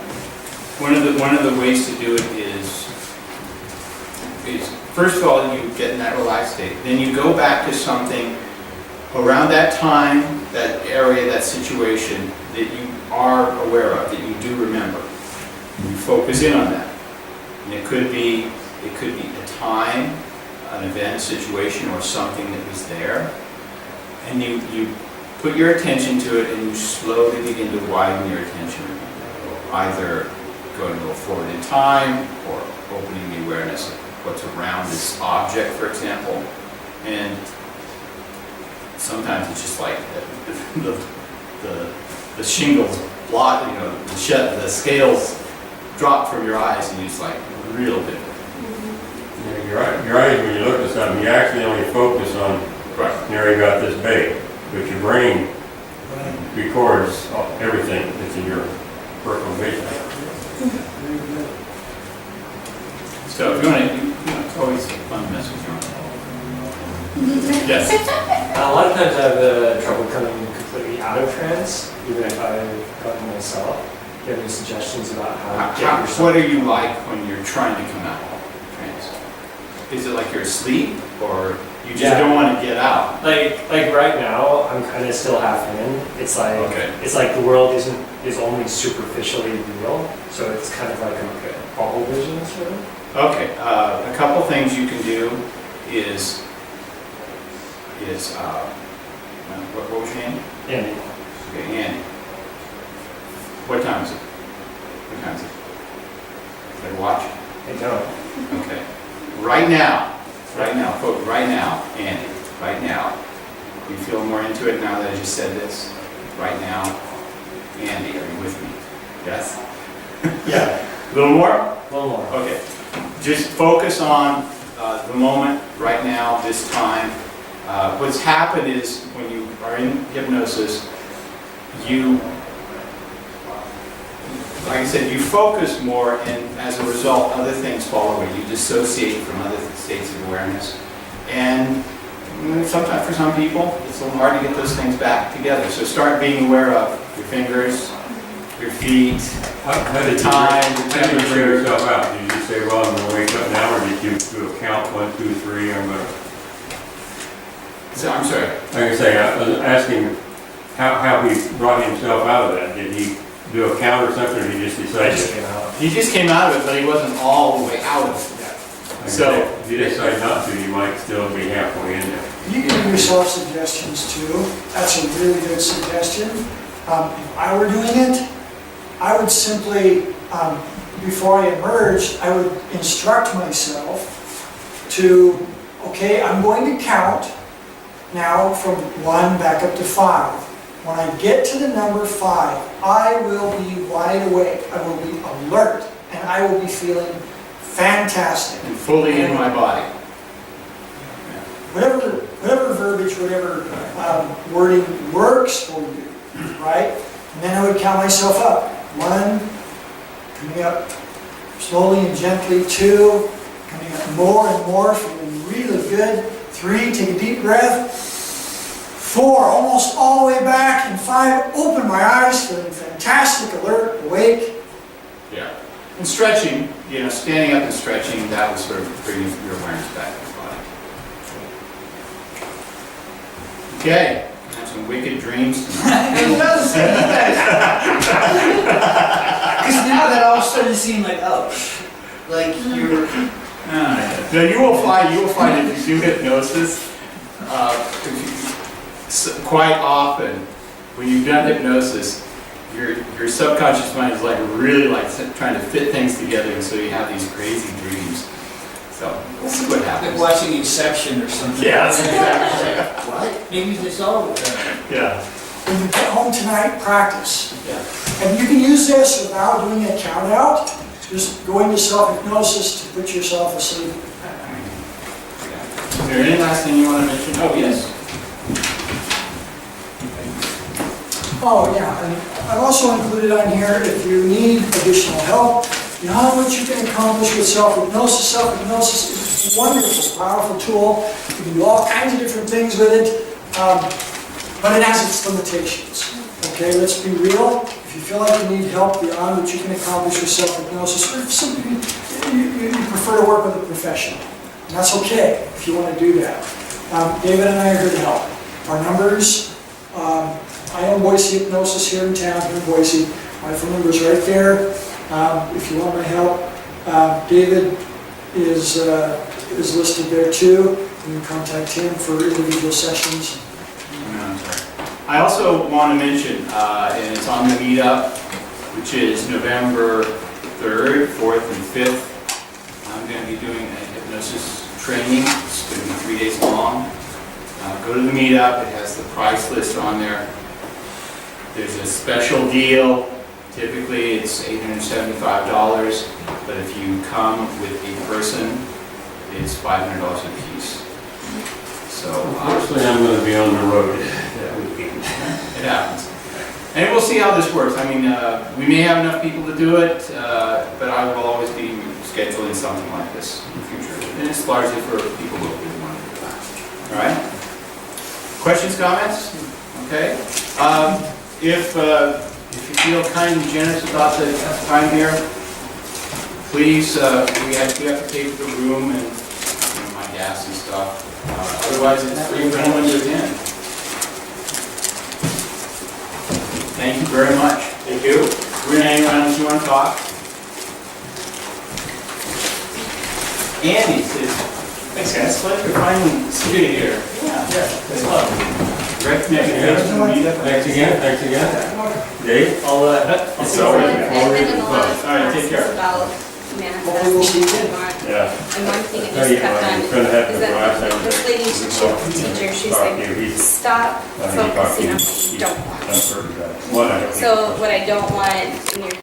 One of the ways to do it is first of all, you get in that relaxed state. Then you go back to something around that time, that area, that situation that you are aware of, that you do remember. You focus in on that. And it could be a time, an event, a situation, or something that was there. And you put your attention to it and you slowly begin to widen your attention. Either going a little forward in time or opening the awareness of what's around this object, for example. And sometimes it's just like the shingles blot, the scales drop from your eyes and it's like real vivid. Yeah, your eyes, when you look at something, you actually only focus on, you got this big, but your brain records everything that's in your peripheral vision. Very good. So if you want to, it's always fun to mess with you. Yes. A lot of times I have trouble coming completely out of trance, even if I've gotten myself. Do you have any suggestions about how to get yourself? What are you like when you're trying to come out of trance? Is it like you're asleep, or you just Yeah. don't want to get out? Like right now, I'm kind of still half in. It's like Okay. it's like the world is only superficially real, so it's kind of like a bubble vision sort of. Okay, a couple things you can do is what was your name? And Okay, Andy. What time is it? What time is it? Did I watch? I don't. Okay. Right now, folks, right now, Andy, right now. You feel more into it now that I just said this? Right now, Andy, are you with me? Yes? Yeah, A little more? a little more. Okay. Just focus on the moment, right now, this time. What's happened is when you are in hypnosis, like I said, you focus more, and as a result, other things fall away. You dissociate from other states of awareness. And sometimes for some people, it's a little hard to get those things back together. So start being aware of your fingers, your feet, How the did time, the How did you temperature. figure yourself out? Did you just say, well, I'm gonna wake up now, or did you do a count, 1, 2, 3, I'm gonna... So, I'm sorry. Like I say, I was asking how he brought himself out of that. Did he do a count or something, or did he just I decide? just came out. He just came out of it, but he wasn't all the way out of it yet. Like I So- say, if you decide not to, you might still be halfway in there. You can give yourself suggestions too. That's a really good suggestion. If I were doing it, I would simply, before I emerged, I would instruct myself to, okay, I'm going to count now from 1 back up to 5. When I get to the number 5, I will be wide awake, I will be alert, and I will be feeling fantastic. And fully in my body. Whatever verbiage, whatever wording works for you, right? And then I would count myself up. 1, coming up slowly and gently. 2, coming up more and more, feeling really good. 3, take a deep breath. 4, almost all the way back. And 5, open my eyes, feeling fantastic, alert, awake. Yeah. And stretching, standing up and stretching, that was sort of bringing your awareness back to the body. Okay. Have some wicked dreams tonight. It does, because now that all started to seem like, oh, like you're, Now you will find if you do hypnosis, quite often when you've done hypnosis, your subconscious mind is really trying to fit things together, and so you have these crazy dreams. So we'll see what like happens. watching Inception or something. Yeah, that's exactly. What? Maybe this all. Yeah. When you get home tonight, practice. Yeah. And you can use this without doing a count out. Just go into self-hypnosis to put yourself asleep. Is there any last thing you want to mention? Oh, yes. Oh, yeah, and I've also included on here, if you need additional help, you know how much you can accomplish with self-hypnosis. Self-hypnosis is a wonderful, powerful tool. You can do all kinds of different things with it, but it has its limitations. Okay, let's be real. If you feel like you need help beyond what you can accomplish with self-hypnosis, or if simply you prefer to work with a professional, and that's okay if you want to do that. David and I are here to help. Our numbers, I own Boise Hypnosis here in town, here in Boise. My phone number is right there. If you want my help, David is listed there too. You can contact him for individual sessions. I also want to mention, and it's on the meetup, which is November 3rd, 4th, and 5th. I'm going to be doing a hypnosis training. It's going to be 3 days long. Go to the meetup. It has the price list on there. There's a special deal. Typically, it's $875, but if you come with a person, it's $500 a piece. So Unfortunately, I'm gonna be on the road that weekend. it happens. And we'll see how this works. I mean, we may have enough people to do it, but I will always be scheduling something like this in the future. And it's largely for people who really want to do that. All right? Questions, comments? Okay. If if you feel kind and generous about the time here, please, we have to pay for the room and, you know, my gas and stuff. Otherwise, it's free for anyone to attend. Thank you very much. Thank you. We're gonna hang around if you want to talk. Andy says, Thanks, guys. Pleasure finally seeing you here. yeah, It's love. Thanks again. Dave? I'll see you I've later. been in a lot of All right, take care. classes about Hopefully we'll see you manifesting again. what I want. Yeah. And one thing that Tell just you kept what, on, it's gonna happen is the last that time this that lady, we she's talk a teacher, she's to like, you, he's- stop I mean, focusing on he's- what you don't want. I'm certain that. What I don't So what I don't want in your